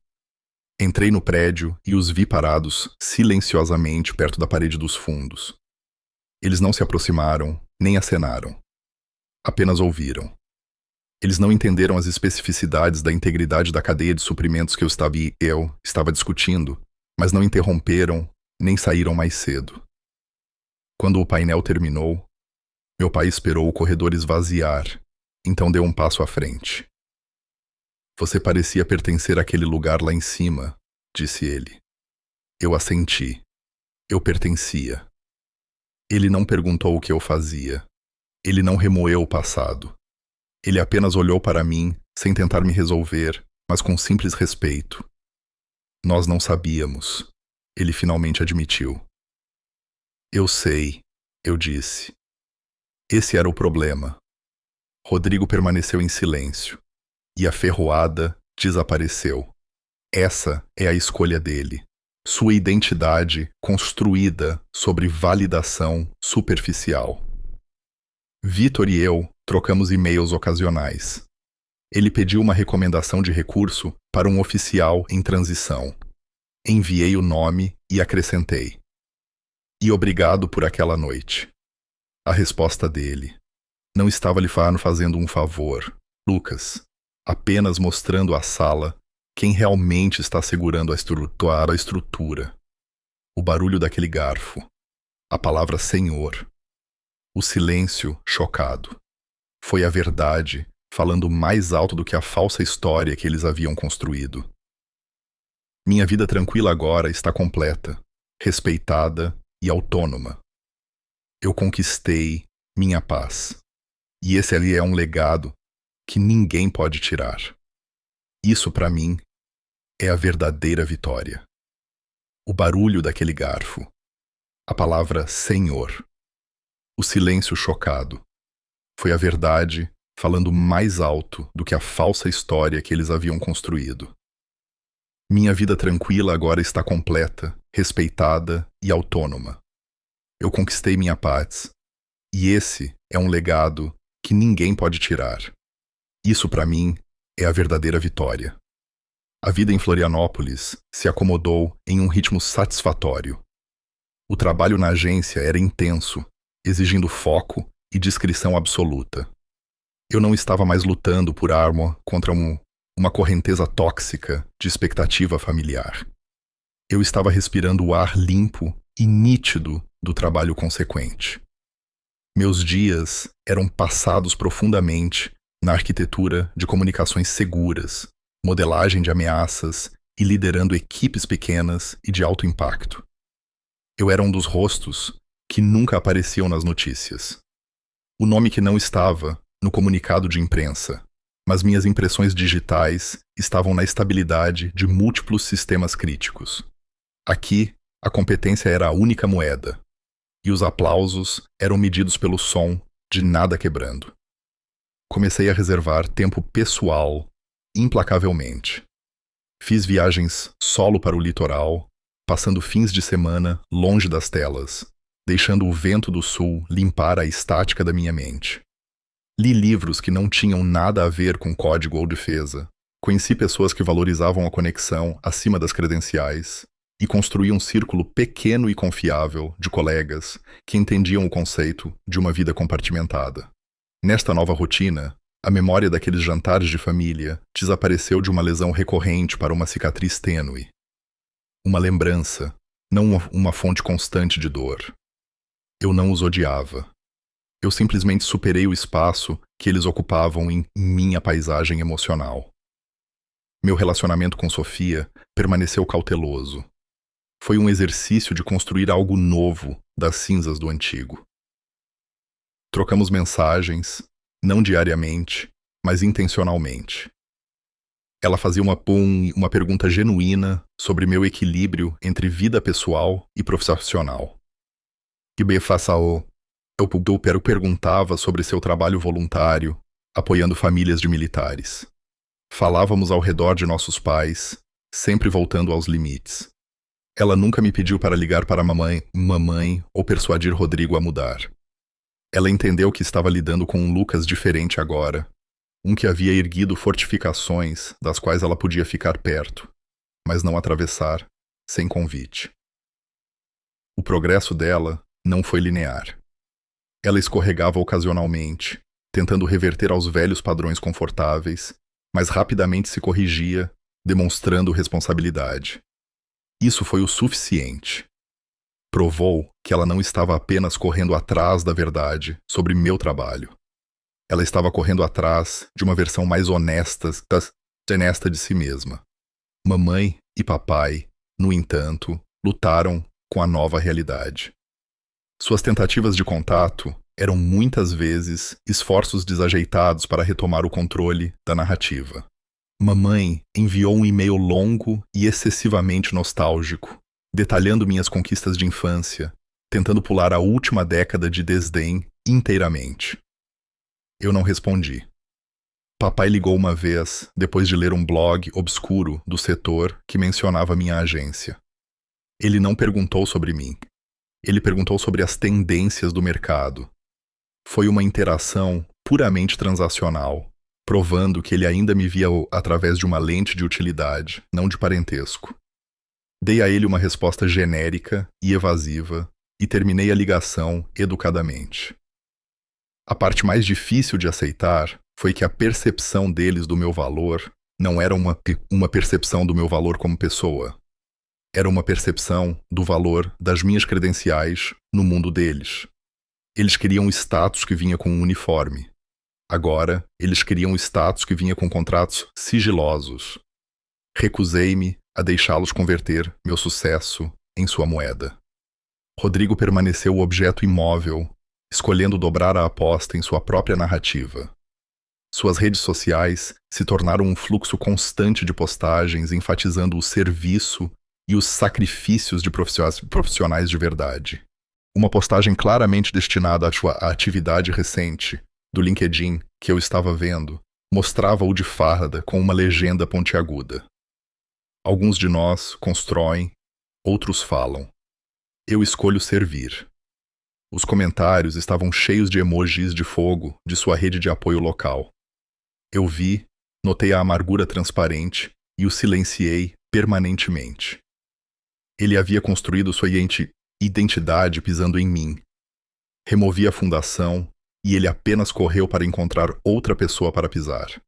Entrei no prédio e os vi parados silenciosamente perto da parede dos fundos. Eles não se aproximaram, nem acenaram. Apenas ouviram. Eles não entenderam as especificidades da integridade da cadeia de suprimentos que eu estava discutindo, mas não interromperam nem saíram mais cedo. Quando o painel terminou, meu pai esperou o corredor esvaziar, então deu um passo à frente. Você parecia pertencer àquele lugar lá em cima, disse ele. Eu assenti. Eu pertencia. Ele não perguntou o que eu fazia. Ele não remoeu o passado. Ele apenas olhou para mim, sem tentar me resolver, mas com simples respeito. Nós não sabíamos. Ele finalmente admitiu. Eu sei, eu disse. Esse era o problema. Rodrigo permaneceu em silêncio. E a ferroada desapareceu. Essa é a escolha dele. Sua identidade construída sobre validação superficial. Vitor e eu trocamos e-mails ocasionais. Ele pediu uma recomendação de recurso para um oficial em transição. Enviei o nome e acrescentei. E obrigado por aquela noite. A resposta dele. Não estava lhe fazendo um favor, Lucas. Apenas mostrando à sala quem realmente está segurando a estrutura. O barulho daquele garfo. A palavra Senhor. O silêncio chocado. Foi a verdade falando mais alto do que a falsa história que eles haviam construído. Minha vida tranquila agora está completa, respeitada e autônoma. Eu conquistei minha paz. E esse ali é um legado que ninguém pode tirar. Isso, para mim, é a verdadeira vitória. O barulho daquele garfo. A palavra Senhor. O silêncio chocado. Foi a verdade falando mais alto do que a falsa história que eles haviam construído. Minha vida tranquila agora está completa, respeitada e autônoma. Eu conquistei minha paz. E esse é um legado que ninguém pode tirar. Isso, para mim, é a verdadeira vitória. A vida em Florianópolis se acomodou em um ritmo satisfatório. O trabalho na agência era intenso, exigindo foco e discrição absoluta. Eu não estava mais lutando por arma contra uma correnteza tóxica de expectativa familiar. Eu estava respirando o ar limpo e nítido do trabalho consequente. Meus dias eram passados profundamente na arquitetura de comunicações seguras, modelagem de ameaças e liderando equipes pequenas e de alto impacto. Eu era um dos rostos que nunca apareciam nas notícias. O nome que não estava no comunicado de imprensa, mas minhas impressões digitais estavam na estabilidade de múltiplos sistemas críticos. Aqui, a competência era a única moeda, e os aplausos eram medidos pelo som de nada quebrando. Comecei a reservar tempo pessoal implacavelmente. Fiz viagens solo para o litoral, passando fins de semana longe das telas, deixando o vento do sul limpar a estática da minha mente. Li livros que não tinham nada a ver com código ou defesa. Conheci pessoas que valorizavam a conexão acima das credenciais e construí um círculo pequeno e confiável de colegas que entendiam o conceito de uma vida compartimentada. Nesta nova rotina, a memória daqueles jantares de família desapareceu de uma lesão recorrente para uma cicatriz tênue. Uma lembrança, não uma fonte constante de dor. Eu não os odiava. Eu simplesmente superei o espaço que eles ocupavam em minha paisagem emocional. Meu relacionamento com Sofia permaneceu cauteloso. Foi um exercício de construir algo novo das cinzas do antigo. Trocamos mensagens, não diariamente, mas intencionalmente. Ela fazia uma pergunta genuína sobre meu equilíbrio entre vida pessoal e profissional. Eu perguntava sobre seu trabalho voluntário, apoiando famílias de militares. Falávamos ao redor de nossos pais, sempre voltando aos limites. Ela nunca me pediu para ligar para mamãe ou persuadir Rodrigo a mudar. Ela entendeu que estava lidando com um Lucas diferente agora, um que havia erguido fortificações das quais ela podia ficar perto, mas não atravessar, sem convite. O progresso dela não foi linear. Ela escorregava ocasionalmente, tentando reverter aos velhos padrões confortáveis, mas rapidamente se corrigia, demonstrando responsabilidade. Isso foi o suficiente. Provou que ela não estava apenas correndo atrás da verdade sobre meu trabalho. Ela estava correndo atrás de uma versão mais honesta de si mesma. Mamãe e papai, no entanto, lutaram com a nova realidade. Suas tentativas de contato eram muitas vezes esforços desajeitados para retomar o controle da narrativa. Mamãe enviou um e-mail longo e excessivamente nostálgico, detalhando minhas conquistas de infância, tentando pular a última década de desdém inteiramente. Eu não respondi. Papai ligou uma vez, depois de ler um blog obscuro do setor que mencionava minha agência. Ele não perguntou sobre mim. Ele perguntou sobre as tendências do mercado. Foi uma interação puramente transacional, provando que ele ainda me via através de uma lente de utilidade, não de parentesco. Dei a ele uma resposta genérica e evasiva e terminei a ligação educadamente. A parte mais difícil de aceitar foi que a percepção deles do meu valor não era uma percepção do meu valor como pessoa. Era uma percepção do valor das minhas credenciais no mundo deles. Eles queriam o status que vinha com um uniforme. Agora, eles queriam o status que vinha com contratos sigilosos. Recusei-me a deixá-los converter meu sucesso em sua moeda. Rodrigo permaneceu o objeto imóvel, escolhendo dobrar a aposta em sua própria narrativa. Suas redes sociais se tornaram um fluxo constante de postagens enfatizando o serviço e os sacrifícios de profissionais de verdade. Uma postagem claramente destinada à sua atividade recente, do LinkedIn, que eu estava vendo, mostrava-o de farda com uma legenda pontiaguda. Alguns de nós constroem, outros falam. Eu escolho servir. Os comentários estavam cheios de emojis de fogo de sua rede de apoio local. Eu vi, notei a amargura transparente e o silenciei permanentemente. Ele havia construído sua identidade pisando em mim. Removi a fundação e ele apenas correu para encontrar outra pessoa para pisar.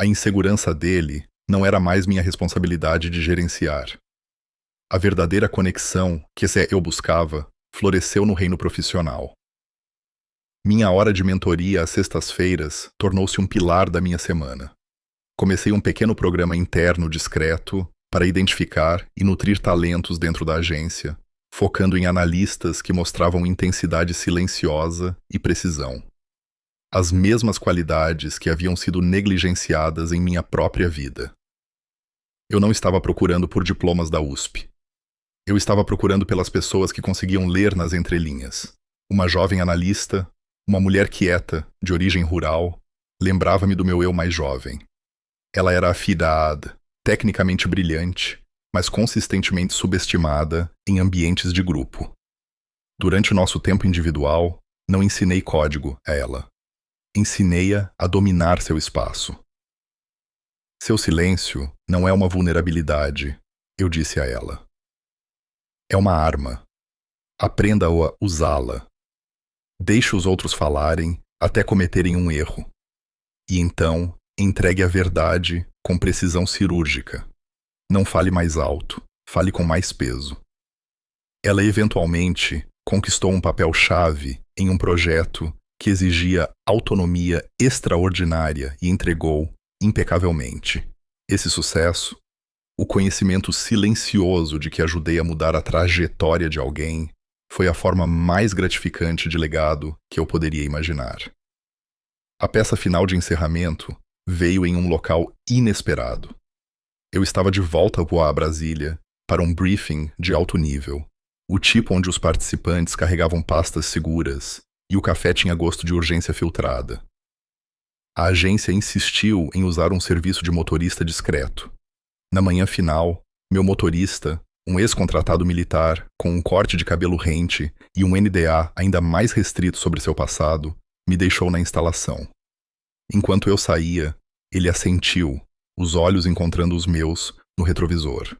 A insegurança dele não era mais minha responsabilidade de gerenciar. A verdadeira conexão que eu buscava floresceu no reino profissional. Minha hora de mentoria às sextas-feiras tornou-se um pilar da minha semana. Comecei um pequeno programa interno discreto para identificar e nutrir talentos dentro da agência, focando em analistas que mostravam intensidade silenciosa e precisão. As mesmas qualidades que haviam sido negligenciadas em minha própria vida. Eu não estava procurando por diplomas da USP. Eu estava procurando pelas pessoas que conseguiam ler nas entrelinhas. Uma jovem analista, uma mulher quieta, de origem rural, lembrava-me do meu eu mais jovem. Ela era afiada, tecnicamente brilhante, mas consistentemente subestimada em ambientes de grupo. Durante o nosso tempo individual, não ensinei código a ela. Ensinei-a a dominar seu espaço. Seu silêncio não é uma vulnerabilidade, eu disse a ela. É uma arma. Aprenda a usá-la. Deixe os outros falarem até cometerem um erro. E então, entregue a verdade com precisão cirúrgica. Não fale mais alto, fale com mais peso. Ela eventualmente conquistou um papel-chave em um projeto que exigia autonomia extraordinária e entregou impecavelmente. Esse sucesso, o conhecimento silencioso de que ajudei a mudar a trajetória de alguém, foi a forma mais gratificante de legado que eu poderia imaginar. A peça final de encerramento veio em um local inesperado. Eu estava de volta a voar a Brasília para um briefing de alto nível, o tipo onde os participantes carregavam pastas seguras e o café tinha gosto de urgência filtrada. A agência insistiu em usar um serviço de motorista discreto. Na manhã final, meu motorista, um ex-contratado militar com um corte de cabelo rente e um NDA ainda mais restrito sobre seu passado, me deixou na instalação. Enquanto eu saía, ele assentiu, os olhos encontrando os meus no retrovisor.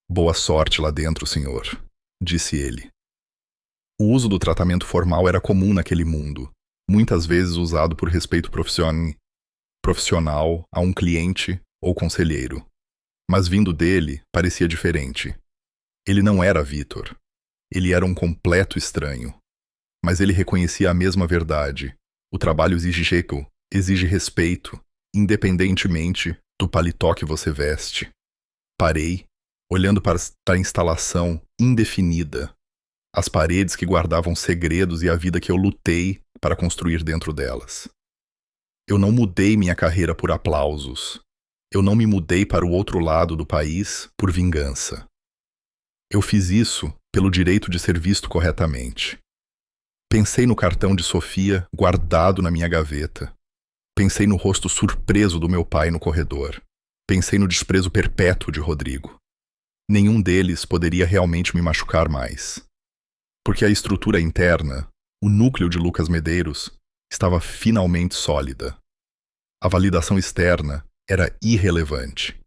Boa sorte lá dentro, senhor, disse ele. O uso do tratamento formal era comum naquele mundo, muitas vezes usado por respeito profissional a um cliente ou conselheiro. Mas vindo dele, parecia diferente. Ele não era Vitor. Ele era um completo estranho. Mas ele reconhecia a mesma verdade. O trabalho exige respeito, independentemente do paletó que você veste. Parei, olhando para a instalação indefinida, as paredes que guardavam segredos e a vida que eu lutei para construir dentro delas. Eu não mudei minha carreira por aplausos. Eu não me mudei para o outro lado do país por vingança. Eu fiz isso pelo direito de ser visto corretamente. Pensei no cartão de Sofia guardado na minha gaveta. Pensei no rosto surpreso do meu pai no corredor. Pensei no desprezo perpétuo de Rodrigo. Nenhum deles poderia realmente me machucar mais. Porque a estrutura interna, o núcleo de Lucas Medeiros, estava finalmente sólida. A validação externa era irrelevante.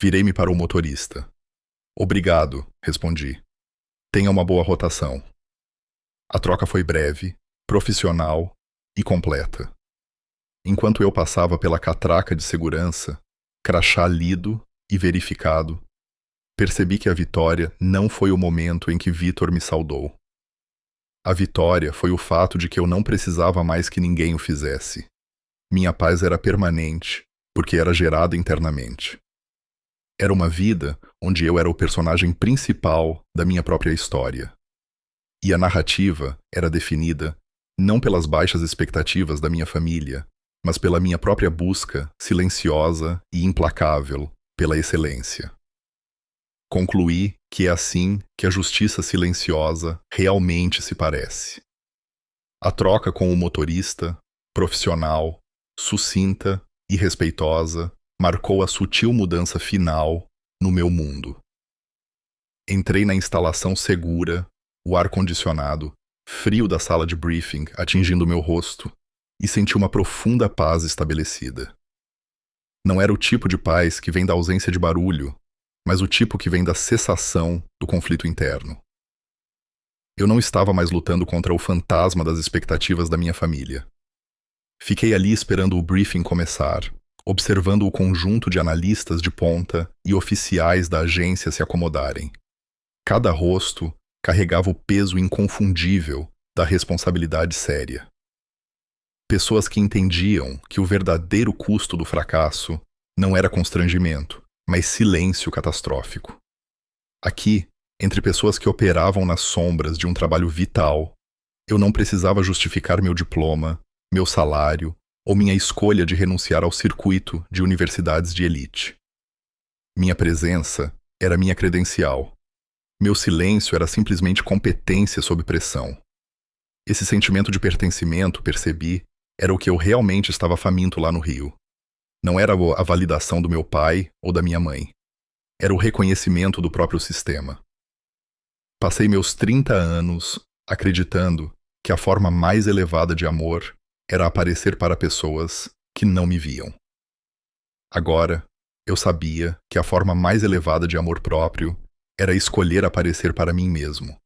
Virei-me para o motorista. Obrigado, respondi. Tenha uma boa rotação. A troca foi breve, profissional e completa. Enquanto eu passava pela catraca de segurança, crachá lido e verificado, percebi que a vitória não foi o momento em que Vitor me saudou. A vitória foi o fato de que eu não precisava mais que ninguém o fizesse. Minha paz era permanente, porque era gerada internamente. Era uma vida onde eu era o personagem principal da minha própria história. E a narrativa era definida não pelas baixas expectativas da minha família, mas pela minha própria busca silenciosa e implacável pela excelência. Concluí que é assim que a justiça silenciosa realmente se parece. A troca com o motorista, profissional, sucinta e respeitosa, marcou a sutil mudança final no meu mundo. Entrei na instalação segura, o ar-condicionado, frio da sala de briefing atingindo meu rosto, e senti uma profunda paz estabelecida. Não era o tipo de paz que vem da ausência de barulho, mas o tipo que vem da cessação do conflito interno. Eu não estava mais lutando contra o fantasma das expectativas da minha família. Fiquei ali esperando o briefing começar, observando o conjunto de analistas de ponta e oficiais da agência se acomodarem. Cada rosto carregava o peso inconfundível da responsabilidade séria. Pessoas que entendiam que o verdadeiro custo do fracasso não era constrangimento, mas silêncio catastrófico. Aqui, entre pessoas que operavam nas sombras de um trabalho vital, eu não precisava justificar meu diploma, meu salário ou minha escolha de renunciar ao circuito de universidades de elite. Minha presença era minha credencial. Meu silêncio era simplesmente competência sob pressão. Esse sentimento de pertencimento, percebi, era o que eu realmente estava faminto lá no Rio. Não era a validação do meu pai ou da minha mãe. Era o reconhecimento do próprio sistema. Passei meus 30 anos acreditando que a forma mais elevada de amor era aparecer para pessoas que não me viam. Agora, eu sabia que a forma mais elevada de amor próprio era escolher aparecer para mim mesmo,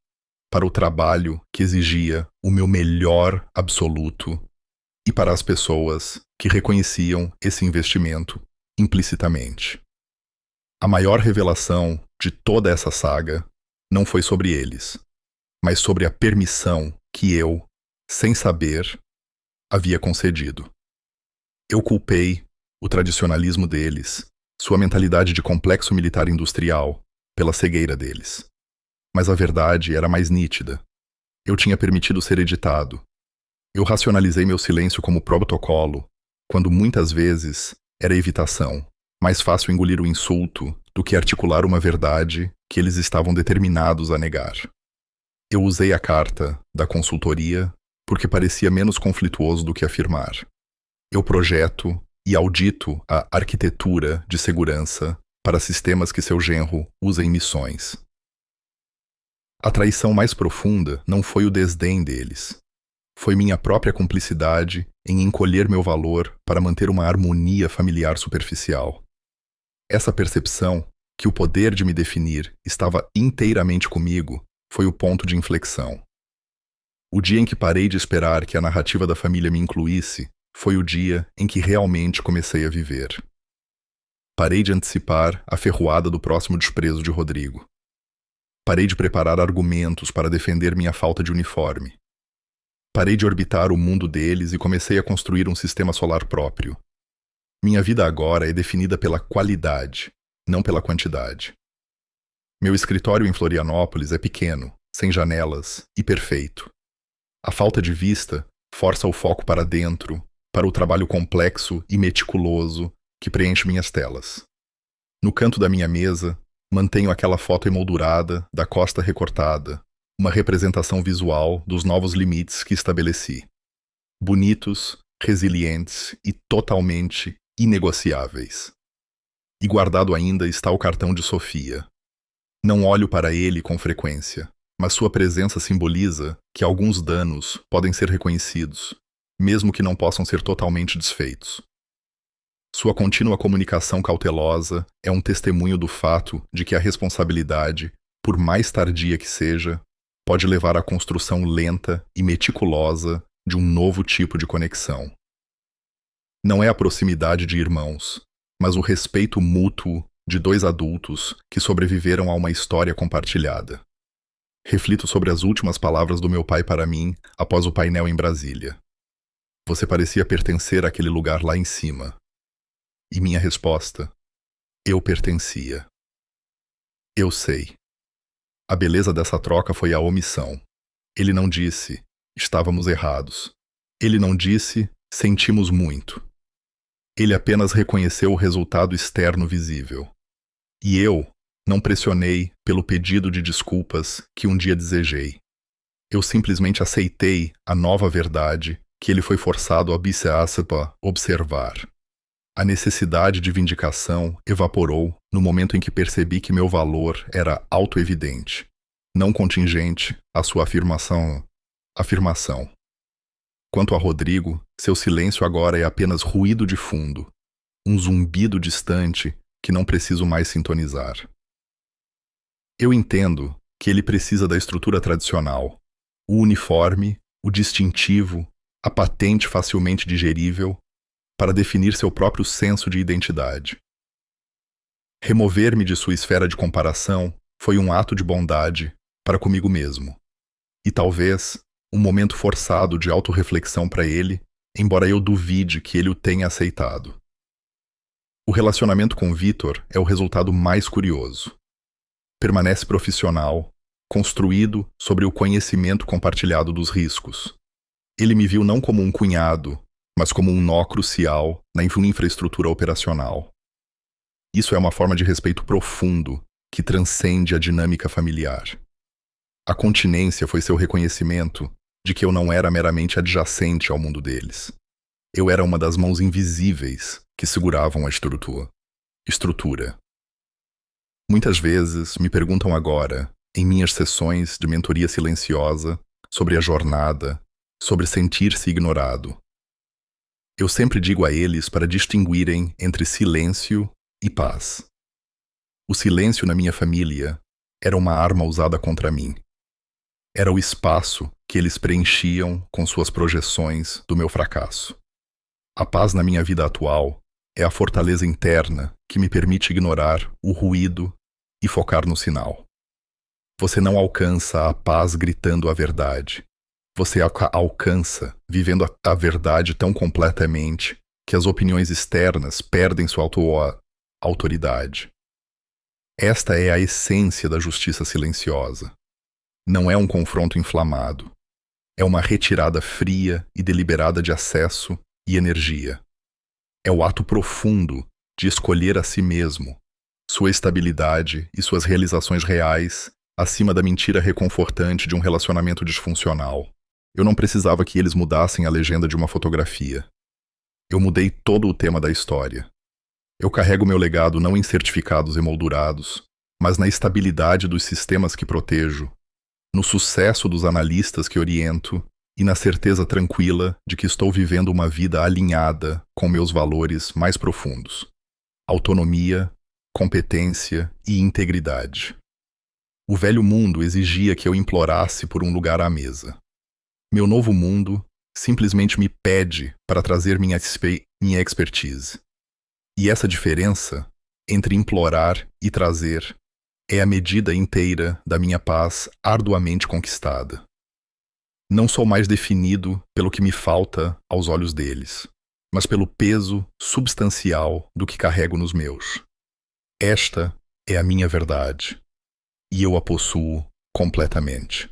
para o trabalho que exigia o meu melhor absoluto e para as pessoas que reconheciam esse investimento implicitamente. A maior revelação de toda essa saga não foi sobre eles, mas sobre a permissão que eu, sem saber, havia concedido. Eu culpei o tradicionalismo deles, sua mentalidade de complexo militar industrial, pela cegueira deles. Mas a verdade era mais nítida. Eu tinha permitido ser editado. Eu racionalizei meu silêncio como protocolo, quando muitas vezes era evitação. Mais fácil engolir o insulto do que articular uma verdade que eles estavam determinados a negar. Eu usei a carta da consultoria porque parecia menos conflituoso do que afirmar. Eu projeto e audito a arquitetura de segurança para sistemas que seu genro usa em missões. A traição mais profunda não foi o desdém deles. Foi minha própria cumplicidade em encolher meu valor para manter uma harmonia familiar superficial. Essa percepção, que o poder de me definir estava inteiramente comigo, foi o ponto de inflexão. O dia em que parei de esperar que a narrativa da família me incluísse foi o dia em que realmente comecei a viver. Parei de antecipar a ferroada do próximo desprezo de Rodrigo. Parei de preparar argumentos para defender minha falta de uniforme. Parei de orbitar o mundo deles e comecei a construir um sistema solar próprio. Minha vida agora é definida pela qualidade, não pela quantidade. Meu escritório em Florianópolis é pequeno, sem janelas e perfeito. A falta de vista força o foco para dentro, para o trabalho complexo e meticuloso que preenche minhas telas. No canto da minha mesa, mantenho aquela foto emoldurada da costa recortada, uma representação visual dos novos limites que estabeleci. Bonitos, resilientes e totalmente inegociáveis. E guardado ainda está o cartão de Sofia. Não olho para ele com frequência, mas sua presença simboliza que alguns danos podem ser reconhecidos, mesmo que não possam ser totalmente desfeitos. Sua contínua comunicação cautelosa é um testemunho do fato de que a responsabilidade, por mais tardia que seja, pode levar à construção lenta e meticulosa de um novo tipo de conexão. Não é a proximidade de irmãos, mas o respeito mútuo de dois adultos que sobreviveram a uma história compartilhada. Reflito sobre as últimas palavras do meu pai para mim após o painel em Brasília. Você parecia pertencer àquele lugar lá em cima. E minha resposta: eu pertencia. Eu sei. A beleza dessa troca foi a omissão. Ele não disse, estávamos errados. Ele não disse, sentimos muito. Ele apenas reconheceu o resultado externo visível. E eu não pressionei pelo pedido de desculpas que um dia desejei. Eu simplesmente aceitei a nova verdade que ele foi forçado a observar. A necessidade de vindicação evaporou no momento em que percebi que meu valor era autoevidente, não contingente à sua afirmação. Quanto a Rodrigo, seu silêncio agora é apenas ruído de fundo, um zumbido distante que não preciso mais sintonizar. Eu entendo que ele precisa da estrutura tradicional, o uniforme, o distintivo, a patente facilmente digerível, para definir seu próprio senso de identidade. Remover-me de sua esfera de comparação foi um ato de bondade para comigo mesmo, e talvez um momento forçado de autorreflexão para ele, embora eu duvide que ele o tenha aceitado. O relacionamento com Vitor é o resultado mais curioso. Permanece profissional, construído sobre o conhecimento compartilhado dos riscos. Ele me viu não como um cunhado, mas como um nó crucial na infraestrutura operacional. Isso é uma forma de respeito profundo que transcende a dinâmica familiar. A continência foi seu reconhecimento de que eu não era meramente adjacente ao mundo deles. Eu era uma das mãos invisíveis que seguravam a estrutura. Muitas vezes me perguntam agora, em minhas sessões de mentoria silenciosa, sobre a jornada, sobre sentir-se ignorado. Eu sempre digo a eles para distinguirem entre silêncio e paz. O silêncio na minha família era uma arma usada contra mim. Era o espaço que eles preenchiam com suas projeções do meu fracasso. A paz na minha vida atual é a fortaleza interna que me permite ignorar o ruído e focar no sinal. Você não alcança a paz gritando a verdade. Você alcança vivendo a verdade tão completamente que as opiniões externas perdem sua autoridade. Esta é a essência da justiça silenciosa. Não é um confronto inflamado. É uma retirada fria e deliberada de acesso e energia. É o ato profundo de escolher a si mesmo, sua estabilidade e suas realizações reais acima da mentira reconfortante de um relacionamento disfuncional. Eu não precisava que eles mudassem a legenda de uma fotografia. Eu mudei todo o tema da história. Eu carrego meu legado não em certificados emoldurados, mas na estabilidade dos sistemas que protejo, no sucesso dos analistas que oriento e na certeza tranquila de que estou vivendo uma vida alinhada com meus valores mais profundos: autonomia, competência e integridade. O velho mundo exigia que eu implorasse por um lugar à mesa. Meu novo mundo simplesmente me pede para trazer minha expertise. E essa diferença entre implorar e trazer é a medida inteira da minha paz arduamente conquistada. Não sou mais definido pelo que me falta aos olhos deles, mas pelo peso substancial do que carrego nos meus. Esta é a minha verdade, e eu a possuo completamente.